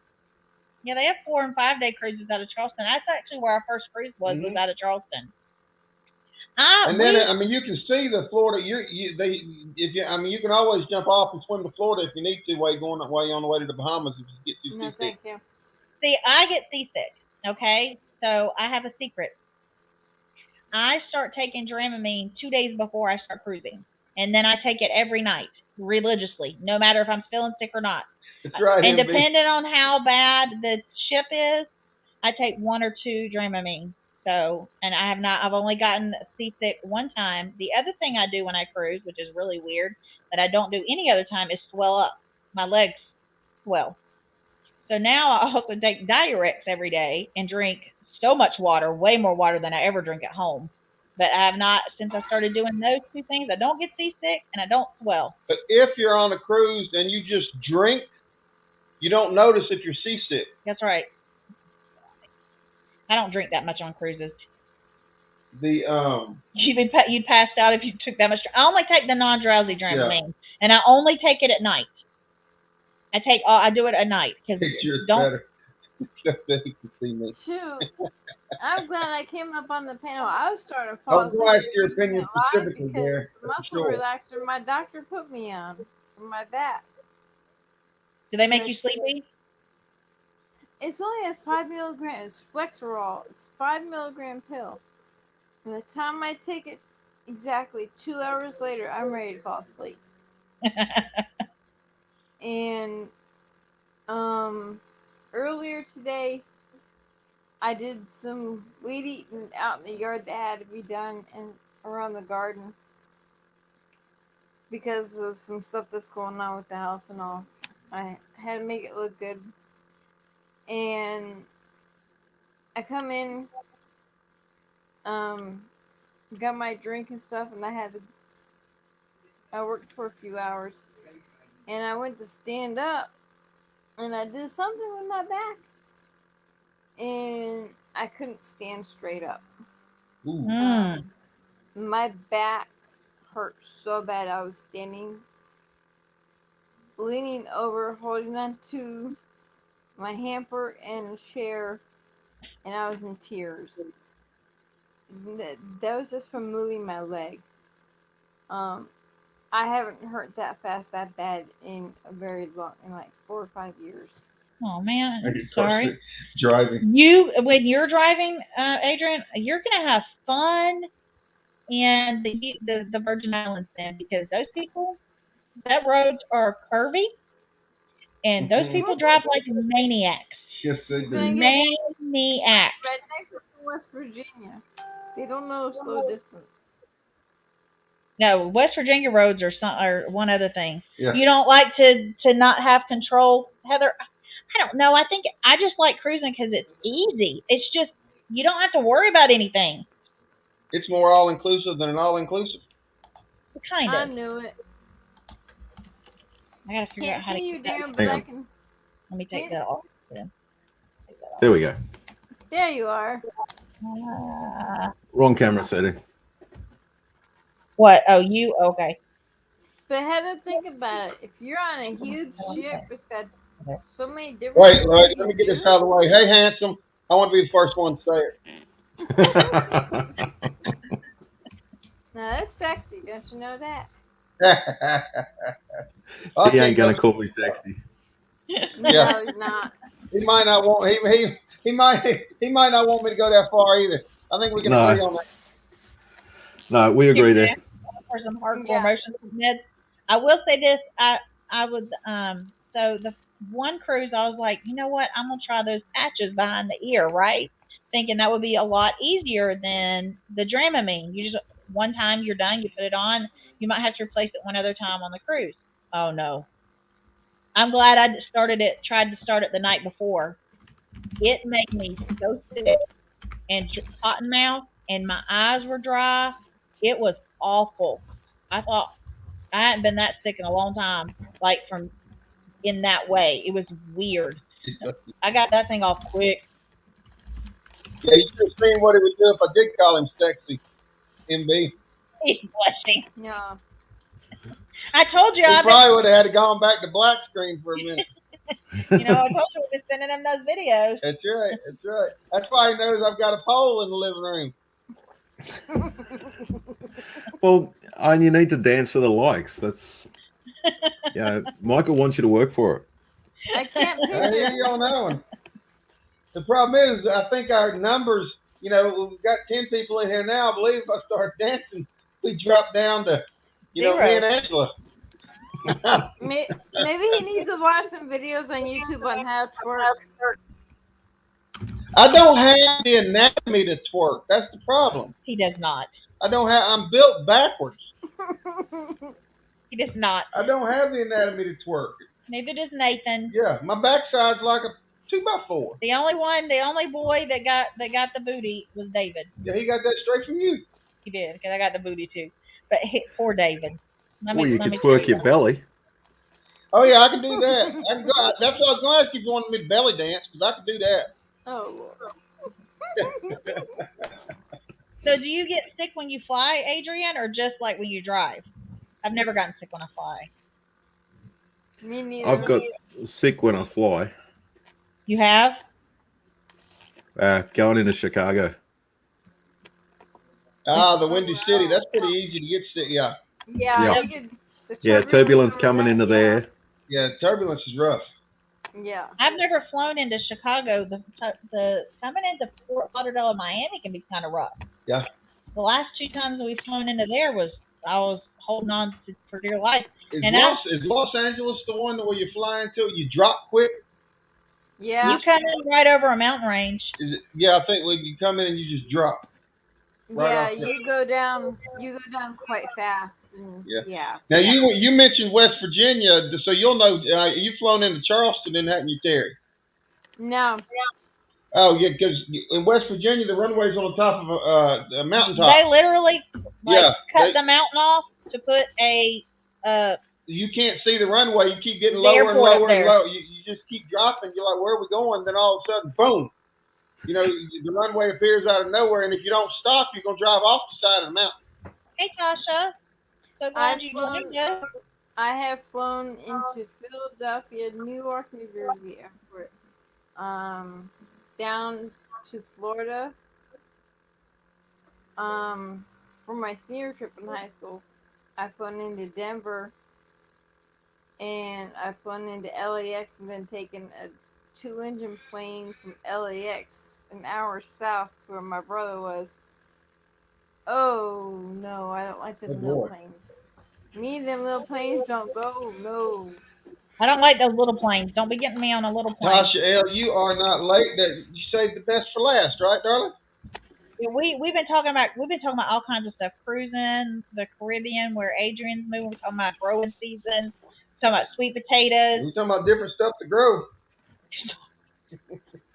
Yeah, they have 4 and 5 day cruises out of Charleston. That's actually where our first cruise was out of Charleston. And then you can see the Florida. You can always jump off and swim to Florida if you need to while you're on the way to the Bahamas if you get too seasick. Thank you. See, I get seasick. Okay, so I have a secret. I start taking Dramamine 2 days before I start cruising, and then I take it every night religiously, no matter if I'm feeling sick or not. That's right. And depending on how bad the ship is, I take 1 or 2 Dramamine. So, and I've only gotten seasick 1 time. The other thing I do when I cruise, which is really weird, that I don't do any other time, is swell up. My legs swell. So now I also take Diurex every day and drink so much water, way more water than I ever drink at home. But I have not, since I started doing those 2 things, I don't get seasick and I don't swell. But if you're on a cruise and you just drink, you don't notice if you're seasick. That's right. I don't drink that much on cruises. You'd pass out if you took that much. I only take the non-drowsy Dramamine, and I only take it at night. I do it at night because better. Shoot, I'm glad I came up on the panel. I was starting to fall asleep. I was your opinion specifically there. The muscle relaxer my doctor put me on for my back. Do they make you sleepy? It's only a 5 milligram. It's Flexerol. It's 5 milligram pill. And the time I take it, exactly 2 hours later, I'm ready to fall asleep. And earlier today, I did some weed eating out in the yard that had to be done and around the garden because of some stuff that's going on with the house and all. I had to make it look good. And I come in, got my drink and stuff, and I worked for a few hours. And I went to stand up, and I did something with my back. And I couldn't stand straight up. Ooh. Mm. My back hurt so bad. I was standing, leaning over, holding on to my hamper and a chair, and I was in tears. That was just from moving my leg. I haven't hurt that fast, that bad in a very long, in like 4 or 5 years. Oh man, Maybe I'm sorry. Driving. When you're driving, Adrian, you're gonna have fun in the Virgin Islands then, because those people, that roads are curvy, and those people drive like maniacs. Yes, they It's do. gonna get Maniacs. rednecks up in West Virginia. They don't know slow distance. No, West Virginia roads are one other thing. Yeah. You don't like to not have control, Heather? I don't know. I think I just like cruising because it's easy. It's just you don't have to worry about anything. It's more all inclusive than an all inclusive. Kind I of. knew it. I gotta figure Can't out how to see you, keep that. Darren, but Hang I on. can. Let me take that off. Then. Take that off. There we go. There you are. Wrong camera setting. What? Oh, you? Okay. But Heather, think about it. If you're on a huge ship, it's got so many different. Wait, things wait, you let me can get this do. out of the way. Hey, handsome, I want to be the first one to say it. Now that's sexy, don't you know that? He ain't gonna call me sexy. Yeah. No, he's not. He might not want. He might not want me to go that far either. I think we can No. agree on that. No, we agree there. For some hardcore Yeah. motion meds. I will say this. I would so the one cruise I was like, you know what? I'm gonna try those patches behind the ear, right? Thinking that would be a lot easier than the Dramamine. You just one time you're done, you put it on. You might have to replace it one other time on the cruise. Oh no. I'm glad I tried to start it the night before. It made me so sick and cotton mouth, and my eyes were dry. It was awful. I thought I hadn't been that sick in a long time, like from in that way. It was weird. I got that thing off quick. Yeah, you should have seen what he would do if I did call him sexy, MB. He's blushing. No. I told you. He I've probably would have had to gone back to black screen for a minute. been, I told you we've been sending him those videos. That's right. That's right. That's why he knows I've got a pole in the living room. Well, and you need to dance for the likes. That's Michael wants you to work for it. I can't I hear picture. you on that one. The problem is, I think our numbers, we've got 10 people in here now. I believe if I start dancing, we drop down to, me and Angela. Maybe he needs to watch some videos on YouTube on how to twerk. I don't have the anatomy to twerk. That's the problem. He does not. I'm built backwards. He does not. I don't have the anatomy to twerk. Neither does Nathan. Yeah, my backside's like a 2x4. The only boy that got the booty was David. Yeah, he got that straight from you. He did, because I got the booty too. But poor David. Or you could twerk your belly. Oh, yeah, I can do that. That's what I was going to ask you if you wanted me to belly dance, because I can do that. Oh. So do you get sick when you fly, Adrian, or just like when you drive? I've never gotten sick when I fly. Me neither. I've got sick when I fly. You have? Going into Chicago. The Windy City. That's pretty easy to get sick. Yeah. Yeah. Yeah. The Turbulence coming into there. Yeah, turbulence is rough. Yeah. I've never flown into Chicago. The coming into Fort Lauderdale and Miami can be kind of rough. Yeah. The last 2 times we've flown into there I was holding on for dear life. Is And Los Angeles the one where you fly into? You drop quick. Yeah. You come in right over a mountain range. Is it? Yeah, I think when you come in and you just drop. Right Yeah, off the- you go down quite fast. And yeah. Now you mentioned West Virginia, so you'll know you've flown into Charleston, and haven't you, Terry? No. Oh yeah, because in West Virginia the runway's on the top of a mountaintop. They literally cut they- the mountain off to put a You can't see the runway. You keep getting The lower and airport up lower and there. lower. You just keep dropping. You're like, where are we going? Then all of a sudden, boom! You know, the runway appears out of nowhere, and if you don't stop, you're gonna drive off the side of the mountain. Hey Tasha, so glad you joined us. I have flown into Philadelphia, New York, New Jersey airport, down to Florida, for my senior trip in high school. I've flown into Denver, and I've flown into LAX, and then taken a 2-engine plane from LAX an hour south to where my brother was. Oh no, I don't like them little planes. Me and them little planes don't go. No. I don't like those little planes. Don't be getting me on a little plane. Tasha L, you are not late. You saved the best for last, right, darling? We've been talking about all kinds of stuff. Cruising, the Caribbean, where Adrian's moving. We're talking about growing season. We're talking about sweet potatoes. We're talking about different stuff to grow.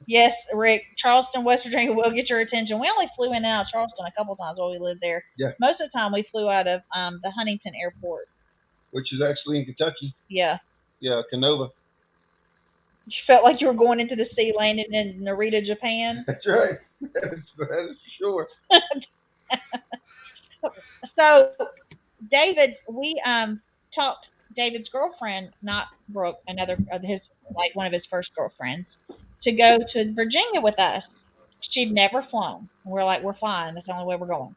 Yes, Rick. Charleston, West Virginia will get your attention. We only flew in and out of Charleston a couple times while we lived there. Yeah. Most of the time we flew out of the Huntington Airport. Which is actually in Kentucky. Yeah. Yeah, Canova. You felt like you were going into the sea, landing in Narita, Japan. That's right. That is for sure. So, David, we talked David's girlfriend, not Brooke, another of his, like one of his first girlfriends, to go to Virginia with us. She'd never flown. We're like, we're fine. That's the only way we're going.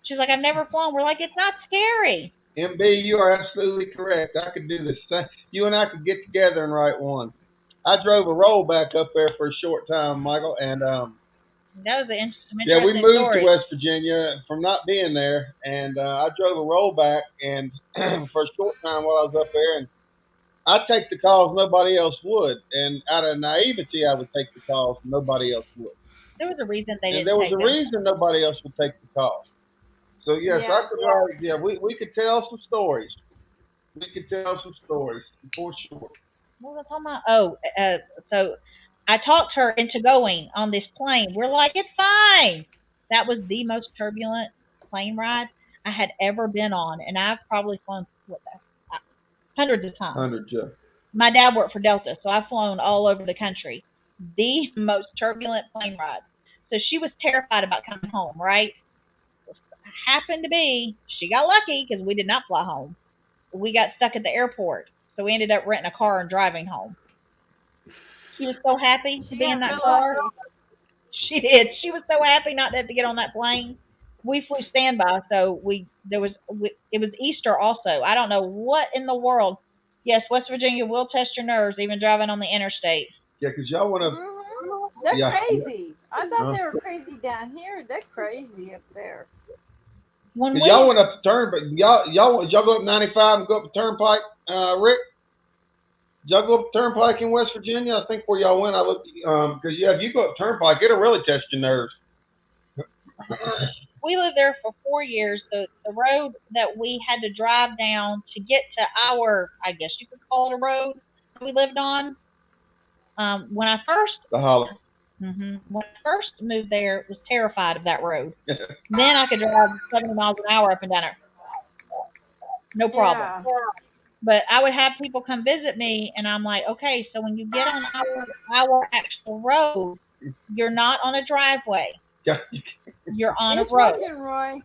She's like, I've never flown. We're like, it's not scary. MB, you are absolutely correct. I could do this. You and I could get together and write one. I drove a rollback up there for a short time, Michael, and That was an interesting yeah, we moved story. to West Virginia from not being there, and I drove a rollback, and for a short time while I was up there, and I'd take the calls nobody else would, and out of naivety, I would take the calls nobody else would. There was a reason they didn't And there was take a them. reason nobody else would take the calls. So yes, Yeah. I could write. Yeah, we could tell some stories. We could tell some stories for sure. What was I talking about? So I talked her into going on this plane. We're like, it's fine. That was the most turbulent plane ride I had ever been on, and I've probably flown hundreds of times. Hundreds, yeah. My dad worked for Delta, so I've flown all over the country. The most turbulent plane ride. So she was terrified about coming home, right? Happened to be, she got lucky because we did not fly home. We got stuck at the airport, so we ended up renting a car and driving home. She was so happy to be in that car. She did. She was so happy not to have to get on that plane. We flew standby, so it was Easter also. I don't know what in the world. Yes, West Virginia will test your nerves, even driving on the interstate. Yeah, because y'all want to. Mm-hmm. They're Yeah. crazy. I thought they were crazy down here. They're crazy up there. When we, Y'all went up the turnpike. Y'all go up 95 and go up the turnpike, Rick? Did y'all go up the turnpike in West Virginia? I think where y'all went, I looked, because if you go up turnpike, it'll really test your nerves. we lived there for 4 years. The road that we had to drive down to get to our, I guess you could call it a road we lived on. When I first The holler. when I first moved there, was terrified of that road. Then I could drive 70 miles an hour up and down it. No problem. Yeah. But I would have people come visit me, and I'm like, okay, so when you get on our actual road, you're not on a driveway. Yeah. You're on It's a road. working, Roy.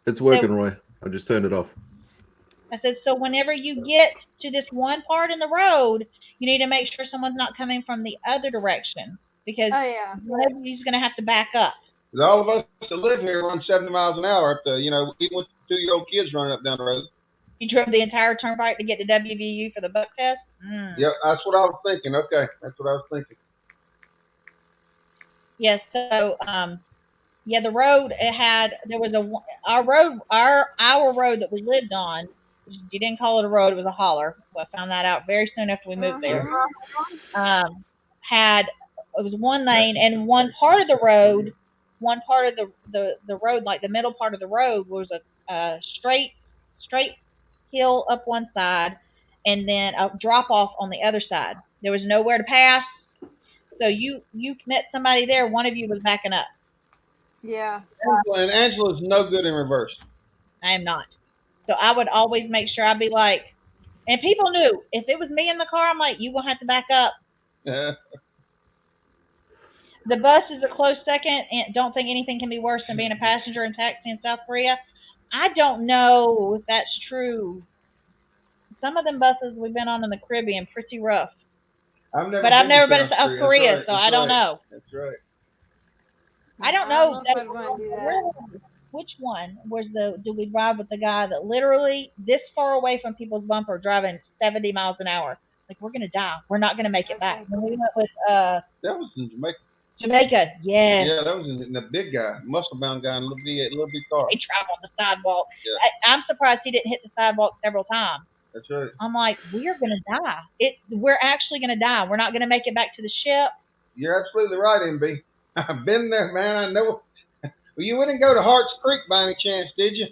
It's working, Roy. I just turned it off. I said, so whenever you get to this one part in the road, you need to make sure someone's not coming from the other direction, because Oh yeah. one of you's going to have to back up. 'Cause all of us that live here run 70 miles an hour up there. Even with 2-year-old kids running up down the road. You drove the entire turnpike to get to WVU for the buck test? Mm. Yep, that's what I was thinking. Okay, that's what I was thinking. Yes. So, yeah, the road there was our road that we lived on. You didn't call it a road; it was a holler. Well, I found that out very soon after we moved there. It was one lane, and one part of the road, like the middle part of the road, was a straight hill up one side, and then a drop off on the other side. There was nowhere to pass, so you met somebody there. One of you was backing up. Yeah. And Angela's no good in reverse. I am not. So I would always make sure I'd be like, and people knew if it was me in the car, I'm like, you will have to back up. The bus is a close second, and don't think anything can be worse than being a passenger in taxi in South Korea. I don't know if that's true. Some of them buses we've been on in the Caribbean, pretty rough. I've never been to South Korea, so I don't know. That's right. I don't know which one do we drive with the guy that literally this far away from people's bumper driving 70 miles an hour? Like, we're going to die. We're not going to make it back. When we went with that was in Jamaica. Jamaica, yes. Yeah, that was in the big guy, muscle-bound guy in a little big car. He traveled the sidewalk. Yeah. I'm surprised he didn't hit the sidewalk several times. That's right. I'm like, we are going to die. We're actually going to die. We're not going to make it back to the ship. You're absolutely right, MB. I've been there, man. I know. Well, you wouldn't go to Harts Creek by any chance, did you?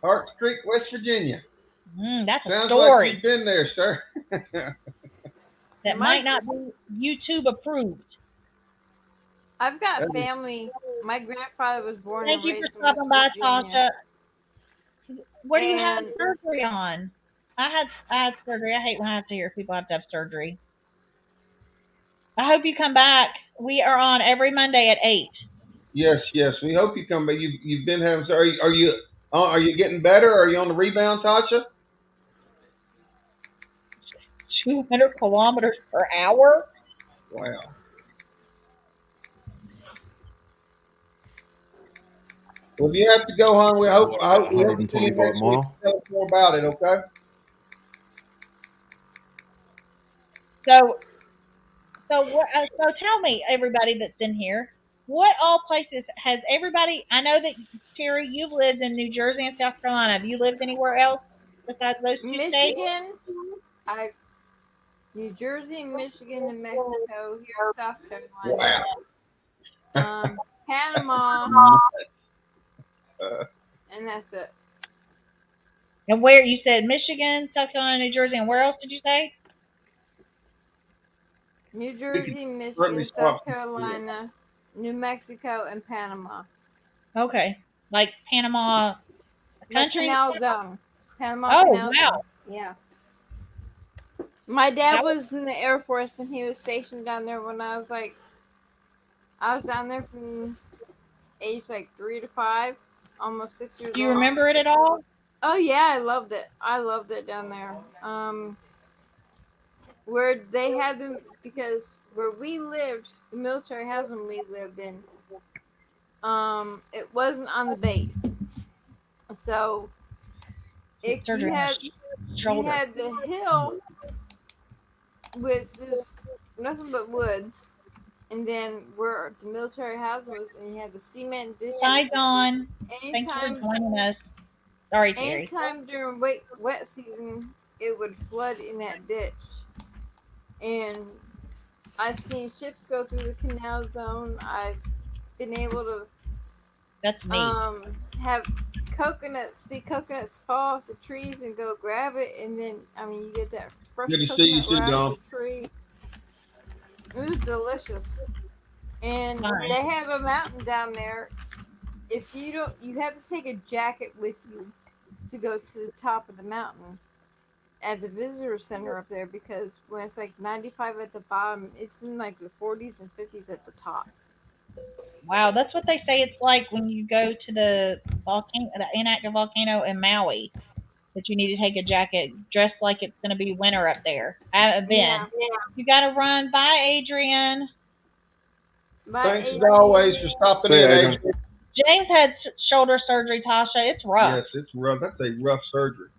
Harts Creek, West Virginia. That's Sounds a story. Like you've been there, sir. That might not be YouTube approved. I've got family. My grandfather was born Thank and you for raised in stopping West by, Virginia. Tasha. What do you have And- surgery on? I had surgery. I hate when I have to hear people have to have surgery. I hope you come back. We are on every Monday at 8. Yes. We hope you come back. You've been having. Are you getting better? Are you on the rebound, Tasha? 200 kilometers per hour. Wow. Well, if you have to go, hon, I hope we 125 mile. Tell us more about it, okay? So tell me, everybody that's in here, what all places has everybody? I know that Terry, you've lived in New Jersey and South Carolina. Have you lived anywhere else besides those two states? Michigan, New Jersey, Michigan, and Mexico. Here in South Carolina. Wow. Panama, and that's it. And where you said Michigan, South Carolina, New Jersey, and where else did you say? New Jersey, Michigan, South Carolina, New Mexico, and Panama. Okay, like Panama country. Canal Zone. Panama Canal Zone. Yeah. My dad was in the Air Force, and he was stationed down there when I was down there from age 3 to 5, almost 6 years old. Do you remember it at all? Oh yeah, I loved it. I loved it down there. Where they had them, because where we lived, the military housing we lived in, it wasn't on the base, so you had the hill with just nothing but woods, and then where the military house was, and you had the cement ditches. Hi, Dawn. Thanks for joining us. Sorry, Terry. Anytime during wet season, it would flood in that ditch. And I've seen ships go through the canal zone. I've been able to have see coconuts fall off the trees and go grab it, and then you get that fresh coconut right off the tree. It was delicious. And they have a mountain down there. If you don't, you have to take a jacket with you to go to the top of the mountain at the visitor center up there, because when it's 95 at the bottom, it's in the 40s and 50s at the top. Wow, that's what they say it's like when you go to the inactive volcano in Maui, that you need to take a jacket, dressed like it's going to be winter up there. I haven't been. Yeah. You got to run. Bye, Adrian. Thanks as always for stopping in, Adrian. James had shoulder surgery, Tasha. It's rough. Yes, it's rough. That's a rough surgery.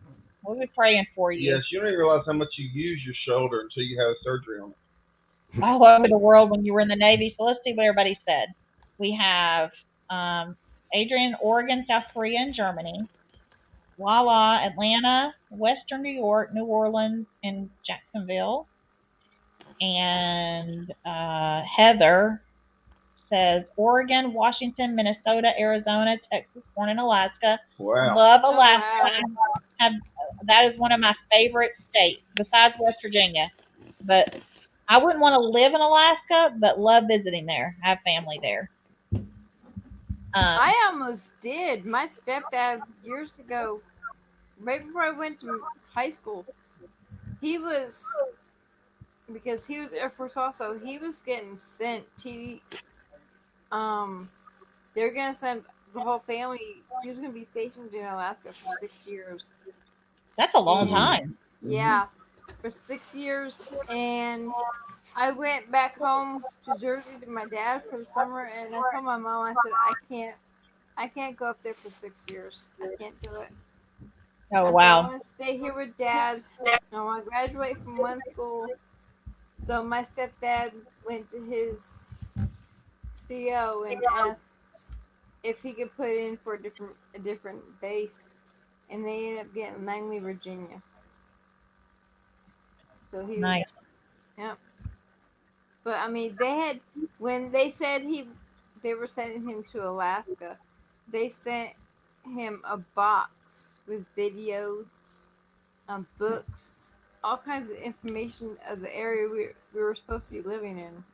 We'll be praying for you. Yes, you don't even realize how much you use your shoulder until you have surgery on it. All over the world when you were in the Navy. So let's see what everybody said. We have Adrian, Oregon, South Korea, and Germany. Lala, Atlanta, Western New York, New Orleans, and Jacksonville. And Heather says Oregon, Washington, Minnesota, Arizona, Texas, born in Alaska. Wow. Love Alaska. That is one of my favorite states besides West Virginia. But I wouldn't want to live in Alaska, but love visiting there. I have family there. I almost did. My stepdad years ago, right before I went to high school, because he was Air Force also, he was getting sent to they're gonna send the whole family. He was gonna be stationed in Alaska for 6 years. That's a long time. Yeah, for 6 years, and I went back home to Jersey to my dad for the summer, and I told my mom, I said, I can't go up there for 6 years. I can't do it. Oh, I wow. said, I want to stay here with Dad. I want to graduate from one school. So my stepdad went to his CO and asked if he could put in for a different base, and they ended up getting Langley, Virginia. So he Nice. was, yeah. But I mean, when they said they were sending him to Alaska, they sent him a box with videos, books, all kinds of information of the area we were supposed to be living in.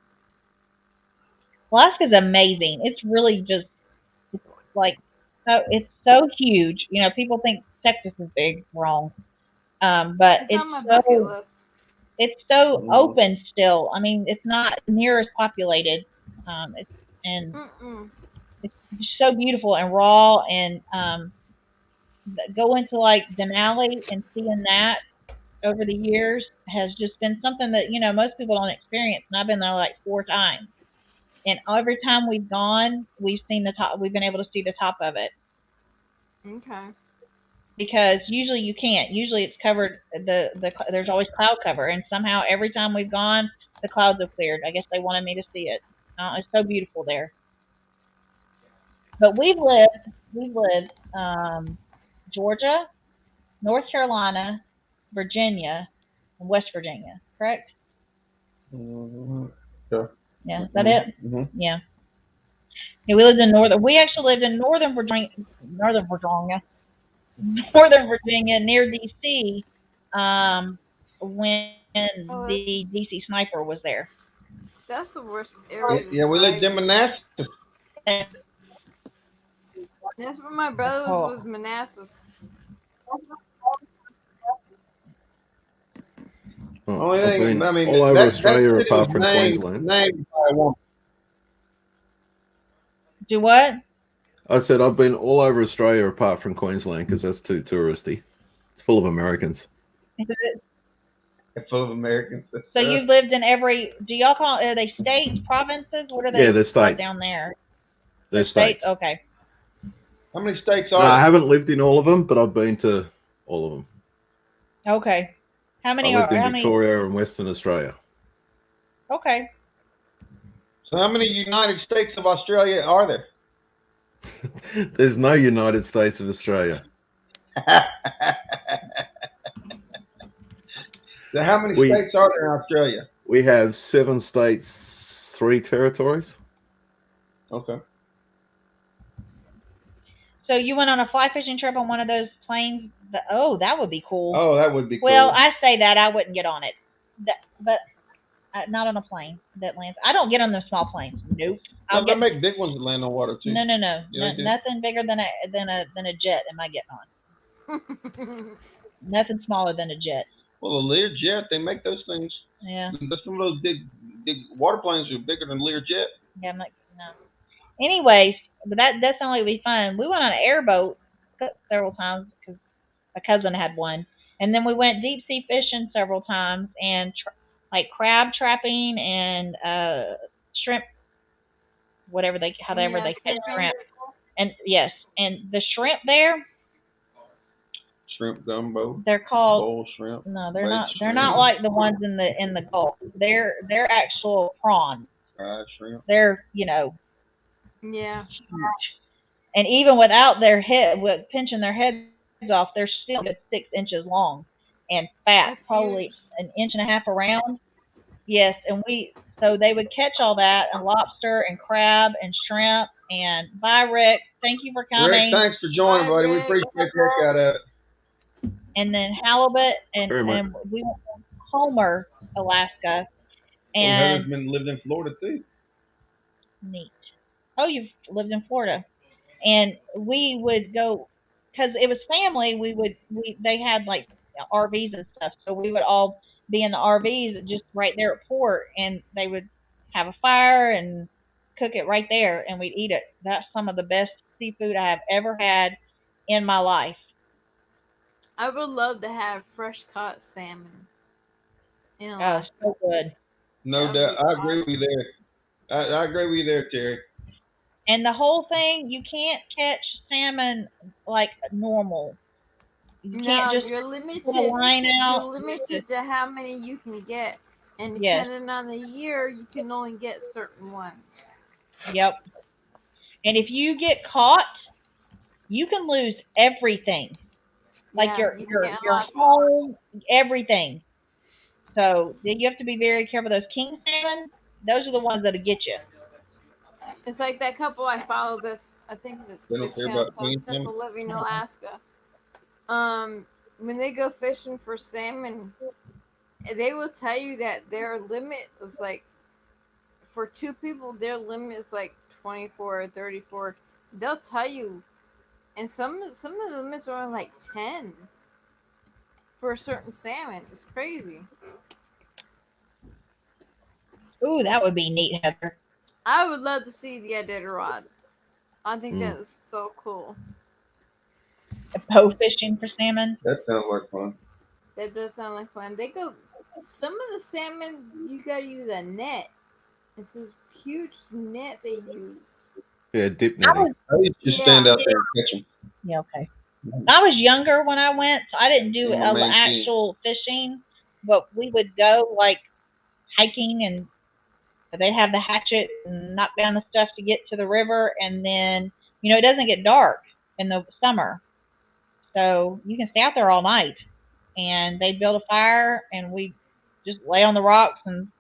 Alaska's amazing. It's really just, it's like, it's so huge. You know, people think Texas is big, wrong. But It's on my bucket list. It's so open still. I mean, it's not near as populated. It's so beautiful and raw. And go into like Denali and seeing that over the years has just been something that, you know, most people don't experience. And I've been there like 4 times. And every time we've gone, we've seen the top. We've been able to see the top of it. Okay. Because usually you can't. Usually it's covered. There's always cloud cover, and somehow every time we've gone, the clouds have cleared. I guess they wanted me to see it. It's so beautiful there. But we've lived Georgia, North Carolina, Virginia, and West Virginia. Correct? Sure. Yeah. Is that it? Mm-hmm. Yeah. Yeah. We lived in We actually lived in Northern Virginia, near DC, when the DC sniper was there. That's the worst area. Yeah, we lived in Manassas. That's where my brother was Manassas. Only I've thing, been I mean, all over that Australia city apart was from Queensland. named by a woman. Do what? I said I've been all over Australia apart from Queensland because that's too touristy. It's full of Americans. Full of Americans. So you've lived in every. Do y'all are they states, provinces? What are they? Yeah, they're states. Down there. They're states. Okay. How many states No, are I there? haven't lived in all of them, but I've been to all of them. Okay. How many I lived are? in Victoria and Western Australia. Okay. So how many United States of Australia are there? There's no United States of Australia. So how many states are there in Australia? We have 7 states, 3 territories. Okay. So you went on a fly fishing trip on one of those planes? That would be cool. Oh, that would be cool. Well, I say that I wouldn't get on it, but not on a plane that lands. I don't get on the small planes. Nope. They make big ones that land on water too. No. Yeah, Nothing bigger than a jet am I getting on. Nothing smaller than a jet. Well, a Learjet, they make those things. Yeah. Some of those big water planes are bigger than Learjet. Yeah, I'm like, no. Anyways, but that's only be fun. We went on an airboat several times because a cousin had one, and then we went deep sea fishing several times and like crab trapping and shrimp, however they catch shrimp. And yes, and the shrimp there, Shrimp gumbo, they're called. boiled shrimp. No, they're baked not. They're shrimp, not like the ones in the Gulf. They're actual prawns. fried shrimp. They're Yeah. huge. And even without their head, with pinching their heads off, they're still good 6 inches long and fat, That's probably huge. an inch and a half around. Yes, and so they would catch all that, and lobster and crab and shrimp. And bye, Rick. Thank you for Rick, coming. thanks for joining, Bye, buddy. We Rick. appreciate the heck out of it. And then halibut, Very much. and we went to Homer, Alaska, Heather's and been lived in Florida too. neat. Oh, you've lived in Florida, and we would go because it was family. They had like RVs and stuff, so we would all be in the RVs just right there at port, and they would have a fire and cook it right there, and we'd eat it. That's some of the best seafood I have ever had in my life. I would love to have fresh caught salmon in Oh, Alaska. so good. No That would doubt. be I agree with you there. I agree with you there, Terry. And the whole thing, you can't catch salmon like normal. You can't No, just you're limited. put a line You're out. limited to how many you can get, and Yes. depending on the year, you can only get certain ones. Yep. And if you get caught, you can lose everything. Like Yeah, you can your get a your lot. home, everything. So then you have to be very careful. Those king salmon, those are the ones that'll get you. It's like that couple I follow. I think this They don't care channel about called queen Simple salmon? Living Alaska. When they go fishing for salmon, they will tell you that their limit is like, for two people, their limit is like 24 or 34. They'll tell you, and some of the limits are only like 10 for a certain salmon. It's crazy. Ooh, that would be neat, Heather. I would love to see the Iditarod. I think Mm. that is so cool. Bow fishing for salmon. That sounds like fun. That does sound like fun. They go. Some of the salmon, you gotta use a net. It's this huge net they use. Yeah, dip I netting. was I used to Yeah. stand out there and catch them. yeah, okay. I was younger when I went, so I didn't do On my main team. actual fishing, but we would go like hiking, and they'd have the hatchet and knock down the stuff to get to the river, and then it doesn't get dark in the summer, so you can stay out there all night. And they'd build a fire, and we just lay on the rocks and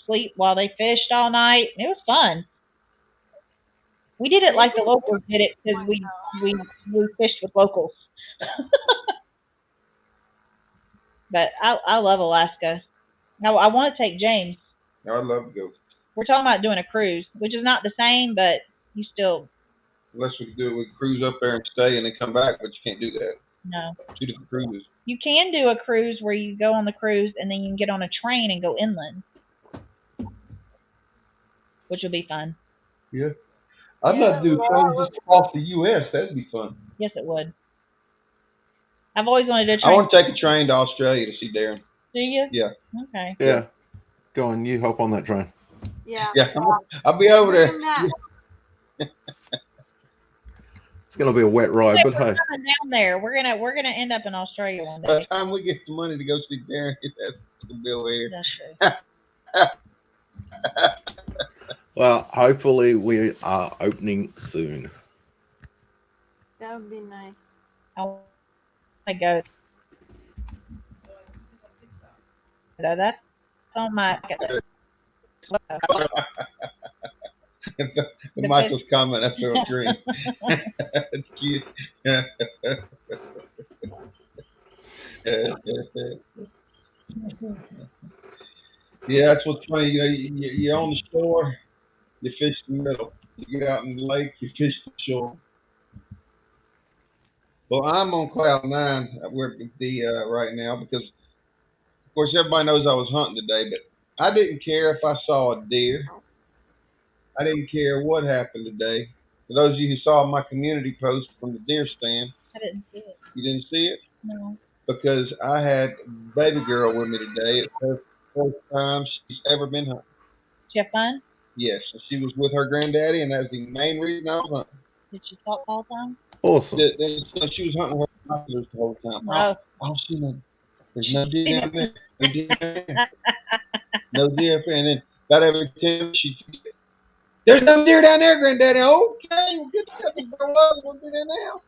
sleep while they fished all night. It was fun. We did it like the locals did it because we fished with locals. But I love Alaska. Now I want to take James. I'd love to go. We're talking about doing a cruise, which is not the same, but you still Unless we could do it, we could cruise up there and stay and then come back, but you can't do that. no. 2 different cruises. You can do a cruise where you go on the cruise and then you can get on a train and go inland, which will be fun. Yeah. I'd love to do a cruise just across the U.S. That'd be fun. Yes, it would. I've always wanted to I train. want to take a train to Australia to see Darren. Do you? Yeah. Okay. Yeah. Go on, you hop on that train. Yeah. Yeah, I'll be over Bring there. him that. It's gonna be a wet ride, We're but hey. coming down there. We're gonna end up in Australia one By day. the time we get the money to go see Darren, that's gonna be over here. That's true. Well, hopefully we are opening soon. That would be nice. I go. So that's on my. The Michael's comment after a dream. That's cute. Yeah, that's what's funny. You're on the shore, you fish the middle. You get out in the lake, you fish the shore. Well, I'm on cloud 9 where the right now because, of course, everybody knows I was hunting today, but I didn't care if I saw a deer. I didn't care what happened today. For those of you who saw my community post from the deer stand, I didn't see it. you didn't see it? No. Because I had baby girl with me today. It's her first time she's ever been hunting. Did you have fun? Yes, and she was with her granddaddy, and that's the main reason I was hunting. Did she talk the whole time? Awesome. So she was hunting her binoculars the whole time. No. Oh, she no. There's no deer down there. No deer down there. No deer up there. And then about every 10 minutes, there's no deer down there, Granddaddy. Okay, we'll get something to grow up. We'll do that now.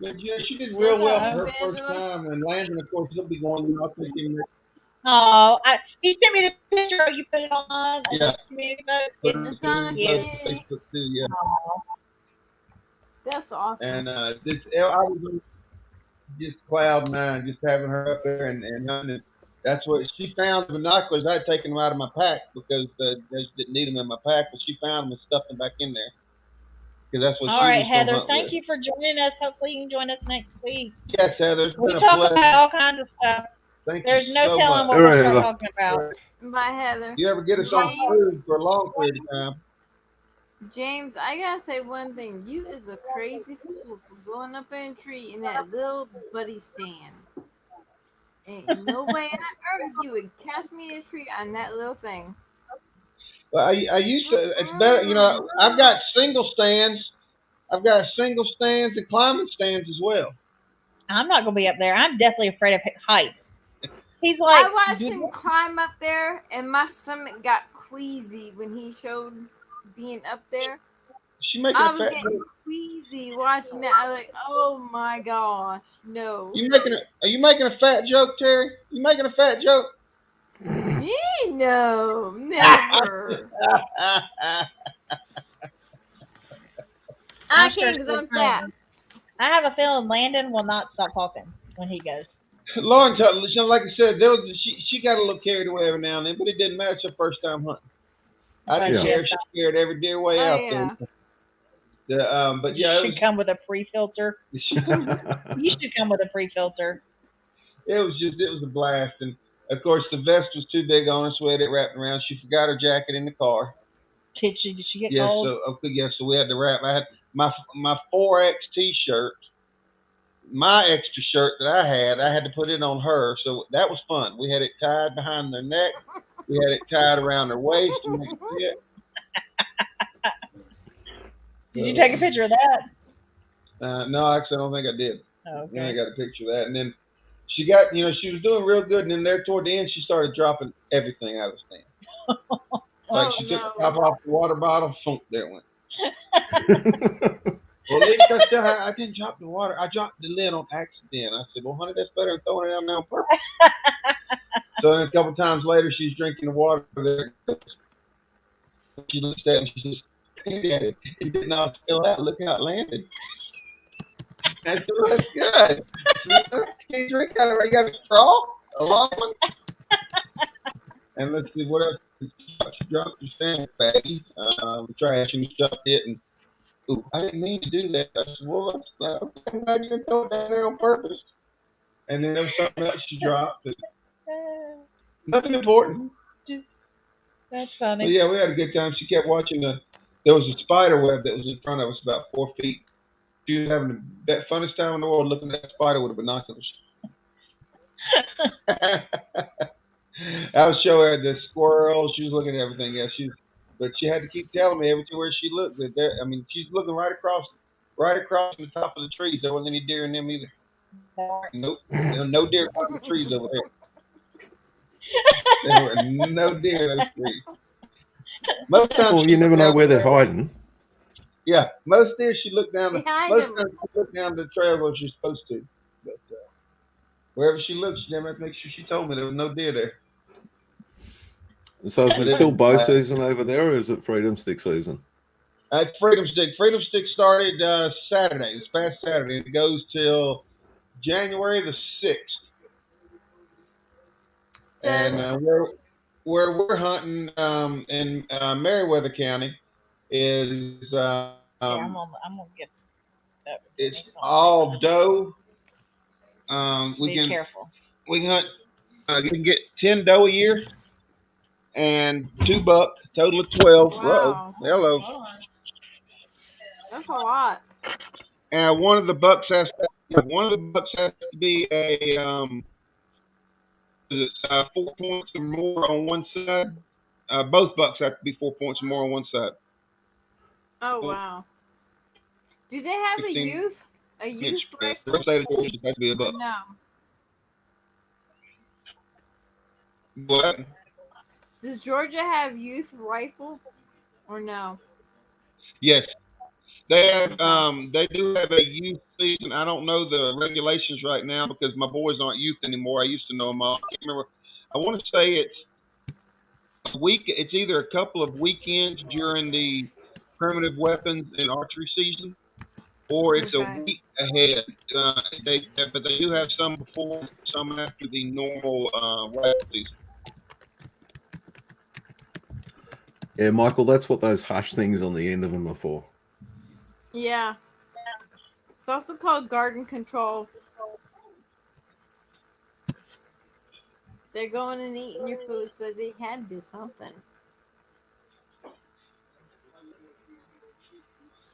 But yeah, she did real well for her first time. And Landon, of course, he'll be going. You know, thinking that, Oh, he sent me the picture. You put it on. Yeah. It's It's on cute. Facebook too, yeah. That's awesome. And I was on just cloud nine, just having her up there, and that's what she found. The binoculars, I had taken them out of my pack because they didn't need them in my pack, but she found them and stuffed them back in there. Because that's what. All she right, was gonna Heather. hunt Thank with. you for joining us. Hopefully, you can join us next week. Yes, Heather. It's We been a talk pleasure. about all kinds of stuff. Thank There's you no so telling much. what All we'll right, start Heather. talking about. Bye, Heather. You ever get us on James. food for a long period of time? James, I gotta say one thing. You is a crazy fool for going up in a tree in that little buddy stand. Ain't no way on earth you would catch me in a tree on that little thing. Well, I used to. It's better, you know. I've got single stands. I've got single stands and climbing stands as well. I'm not going to be up there. I'm definitely afraid of heights. He's like, I watched him climb up there, and my stomach got queasy when he showed being up there. She making I a was fat getting joke. queasy watching that. I was like, oh my gosh, no. Are you making a fat joke, Terry? You making a fat joke? No, never. I can't because I'm fat. I have a feeling Landon will not stop talking when he goes. Lauren, like I said, she got a little carried away every now and then, but it didn't matter. It's her first time hunting. I didn't Yeah. care. She scared every deer way Oh, out yeah. there. But yeah, You should come with a pre-filter. You should come with a pre-filter. it was a blast. And of course, the vest was too big on her, so we had it wrapped around. She forgot her jacket in the car. Did she get Yeah, cold? so we had to wrap. I had my 4X T-shirt. My extra shirt that I had to put it on her. So that was fun. We had it tied behind their neck. We had it tied around their waist to make it fit. Did you take a picture of that? No, actually, I don't think I did. Oh, Then I okay. got a picture of that. And then she got, she was doing real good. And then there toward the end, she started dropping everything out of the stand. Like she took the top off the water bottle, thunk, there it went. Well, I didn't drop the water. I dropped the lid on accident. I said, well, honey, that's better than throwing it out now on purpose. So then a couple times later, she's drinking the water there. She looks at it and she says, "Daddy, it did not spill out. Look how it landed." I said, well, that's good. Can you drink out of it? You got a straw? A long one? And let's see, what else? She dropped the sand baggie, trash, and she dropped it. And ooh, I didn't mean to do that. I said, well, I'm glad you didn't throw it down there on purpose. And then there was something else she dropped. Nothing important. That's But funny. yeah, we had a good time. She kept watching there was a spider web that was in front of us about 4 feet. She was having the funnest time in the world looking at that spider with the binoculars. I was showing her the squirrels. She was looking at everything else. But she had to keep telling me everywhere she looked. She's looking right across the top of the trees. There wasn't any deer in them either. Nope. There were no deer in the trees over there. There were no deer in those trees. Most times Well, she you never looked know down where the they're trail. hiding. Yeah, most deer she looked down. Behind Most them. times she looked down the trail where she's supposed to. But wherever she looked, she never had to make sure she told me there was no deer there. So is it still bow season over there, or is it freedom stick season? It's Freedom Stick. Freedom Stick started Saturday, this past Saturday. It goes till January the 6th. And where we're hunting in Meriwether County is Yeah, I'm gonna get that. it's all doe. Be careful. We can hunt. You can get 10 doe a year and 2 bucks, total of 12. Wow. Hello. That's a lot. And one of the bucks has to be a 4 points or more on one side. Both bucks have to be 4 points or more on one side. Oh wow. Do they have a 16 youth inch spread. rifle? The state of Georgia has to be a buck. No. What? Does Georgia have youth rifle or no? Yes, they have. Okay. They do have a youth season. I don't know the regulations right now because my boys aren't youth anymore. I used to know them all. I can't remember. I want to say it's a week. It's either a couple of weekends during the primitive weapons and archery season, or it's a Okay. week ahead. But they do have some before, some after the normal rifle season. Yeah, Michael, that's what those hash things on the end of them are for. Yeah. It's also called garden control. They're going and eating your food, so they had to do something.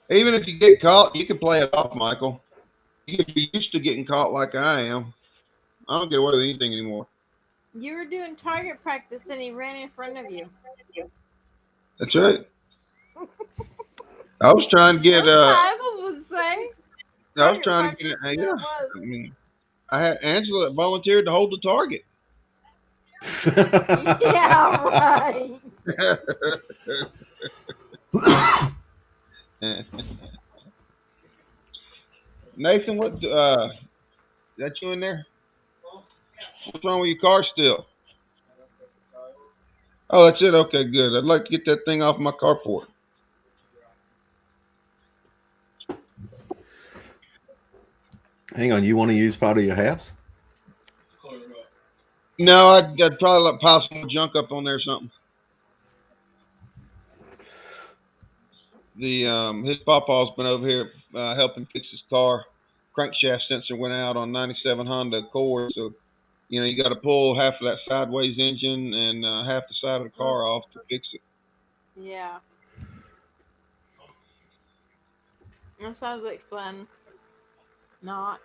Even if you get caught, you can play it off, Michael. You can be used to getting caught like I am. I don't get away with anything anymore. You were doing target practice and he ran in front of you. That's right. I was trying to get. That's what Michaels would say. I was Target trying to get. practice Yeah. still was. I mean, I had Angela volunteered to hold the target. Yeah, right. Nathan, what? That you in there? What's wrong with your car still? Oh, that's it. Okay, good. I'd like to get that thing off my carport. Hang on, you want to use part of your house? No, I'd probably like pile some junk up on there or something. His papa's been over here helping fix his car. Crankshaft sensor went out on 97 Honda Accord, so you got to pull half of that sideways engine and half the side of the car off to fix it. Yeah. That sounds like fun. Not.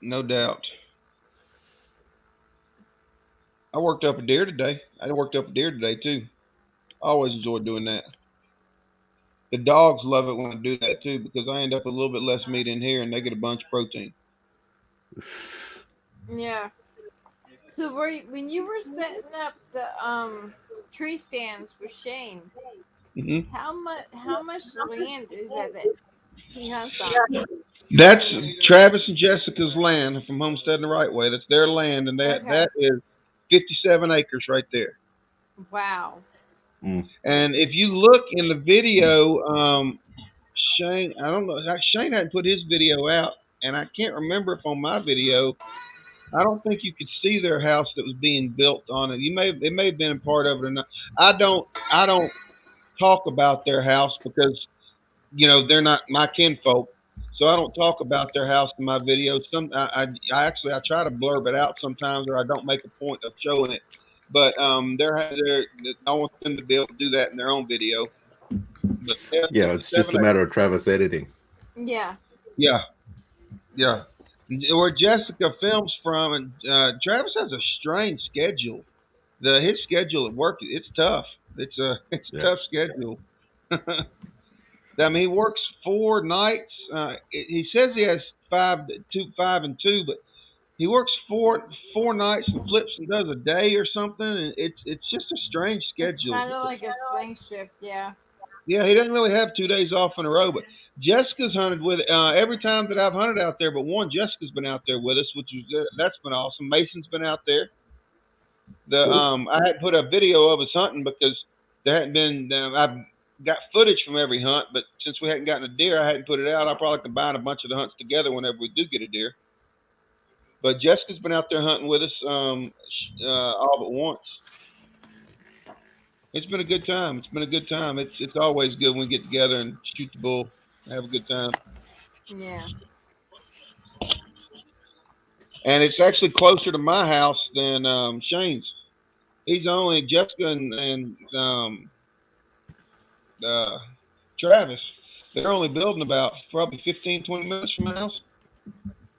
No doubt. I worked up a deer today. Too. I always enjoy doing that. The dogs love it when I do that too because I end up with a little bit less meat in here and they get a bunch of protein. Yeah. So when you were setting up the tree stands for Shane, Mm-hmm. how much land is that he hunts on? That's Travis and Jessica's land from Homestead the Right Way. That's their land, and that is 57 acres right there. Wow. Mm. And if you look in the video, Shane, I don't know, Shane hadn't put his video out, and I can't remember if on my video, I don't think you could see their house that was being built on it. It may have been a part of it or not. I don't talk about their house because they're not my kinfolk. So I don't talk about their house in my videos. I try to blurb it out sometimes, or I don't make a point of showing it. But I want them to be able to do that in their own video. But Yeah, it's just a matter of Travis editing. Yeah. Yeah. Where Jessica films from, and Travis has a strange schedule. His schedule at work, it's tough. It's a tough schedule. I mean, he works 4 nights. He says he has 5 and 2, but he works 4 nights and flips and does a day or something. And it's just a strange schedule. It's kind of like a swing shift, yeah. Yeah, he doesn't really have 2 days off in a row. But Jessica's hunted with every time that I've hunted out there, but one. Jessica's been out there with us, that's been awesome. Mason's been out there. I had put a video of us hunting because there hadn't been. I've got footage from every hunt, but since we hadn't gotten a deer, I hadn't put it out. I'll probably combine a bunch of the hunts together whenever we do get a deer. But Jessica's been out there hunting with us all but once. It's been a good time. It's always good when we get together and shoot the bull, have a good time. Yeah. And it's actually closer to my house than Shane's. He's only Jessica and Travis. They're only building about probably 15, 20 minutes from my house.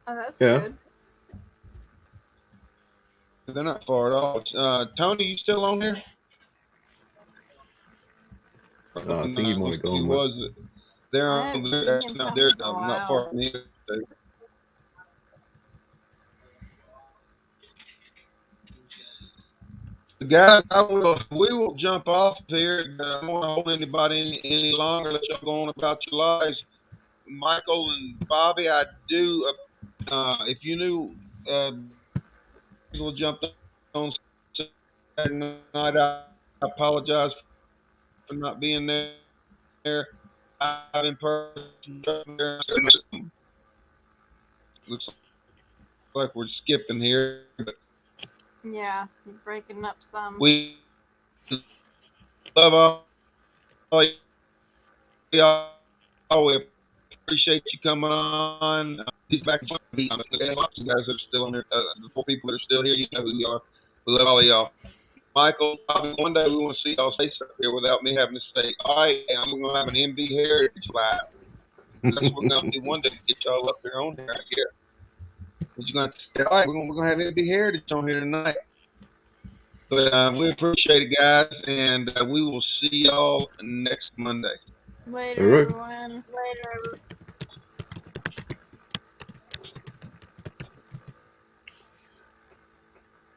Oh, that's good. They're not far at all. Tony, you still on there? Oh, I think he might have He gone. was there I on haven't there. seen him Not come there. in a Not while. far from here. Guys, we will jump off here. I don't want to hold anybody any longer. Let y'all go on about your lives. Michael and Bobby, I do. If you knew, people jumped on Saturday night. I apologize for not being there. I've in person. Looks like we're skipping here, but Yeah, you're breaking up some. we love all y'all. We appreciate you coming on. He's back in the guys that are still on there. The 4 people that are still here, you know who you are. We love all of y'all. Michael, one day we want to see y'all say something here without me having to say, all right, I'm going to have an MB Heritage Live. That's what we're going to do one day to get y'all up there on here, I guess. But you're going to say, all right, we're going to have MB Heritage on here tonight. But we appreciate it, guys, and we will see y'all next Monday. Later, All right. everyone. Later.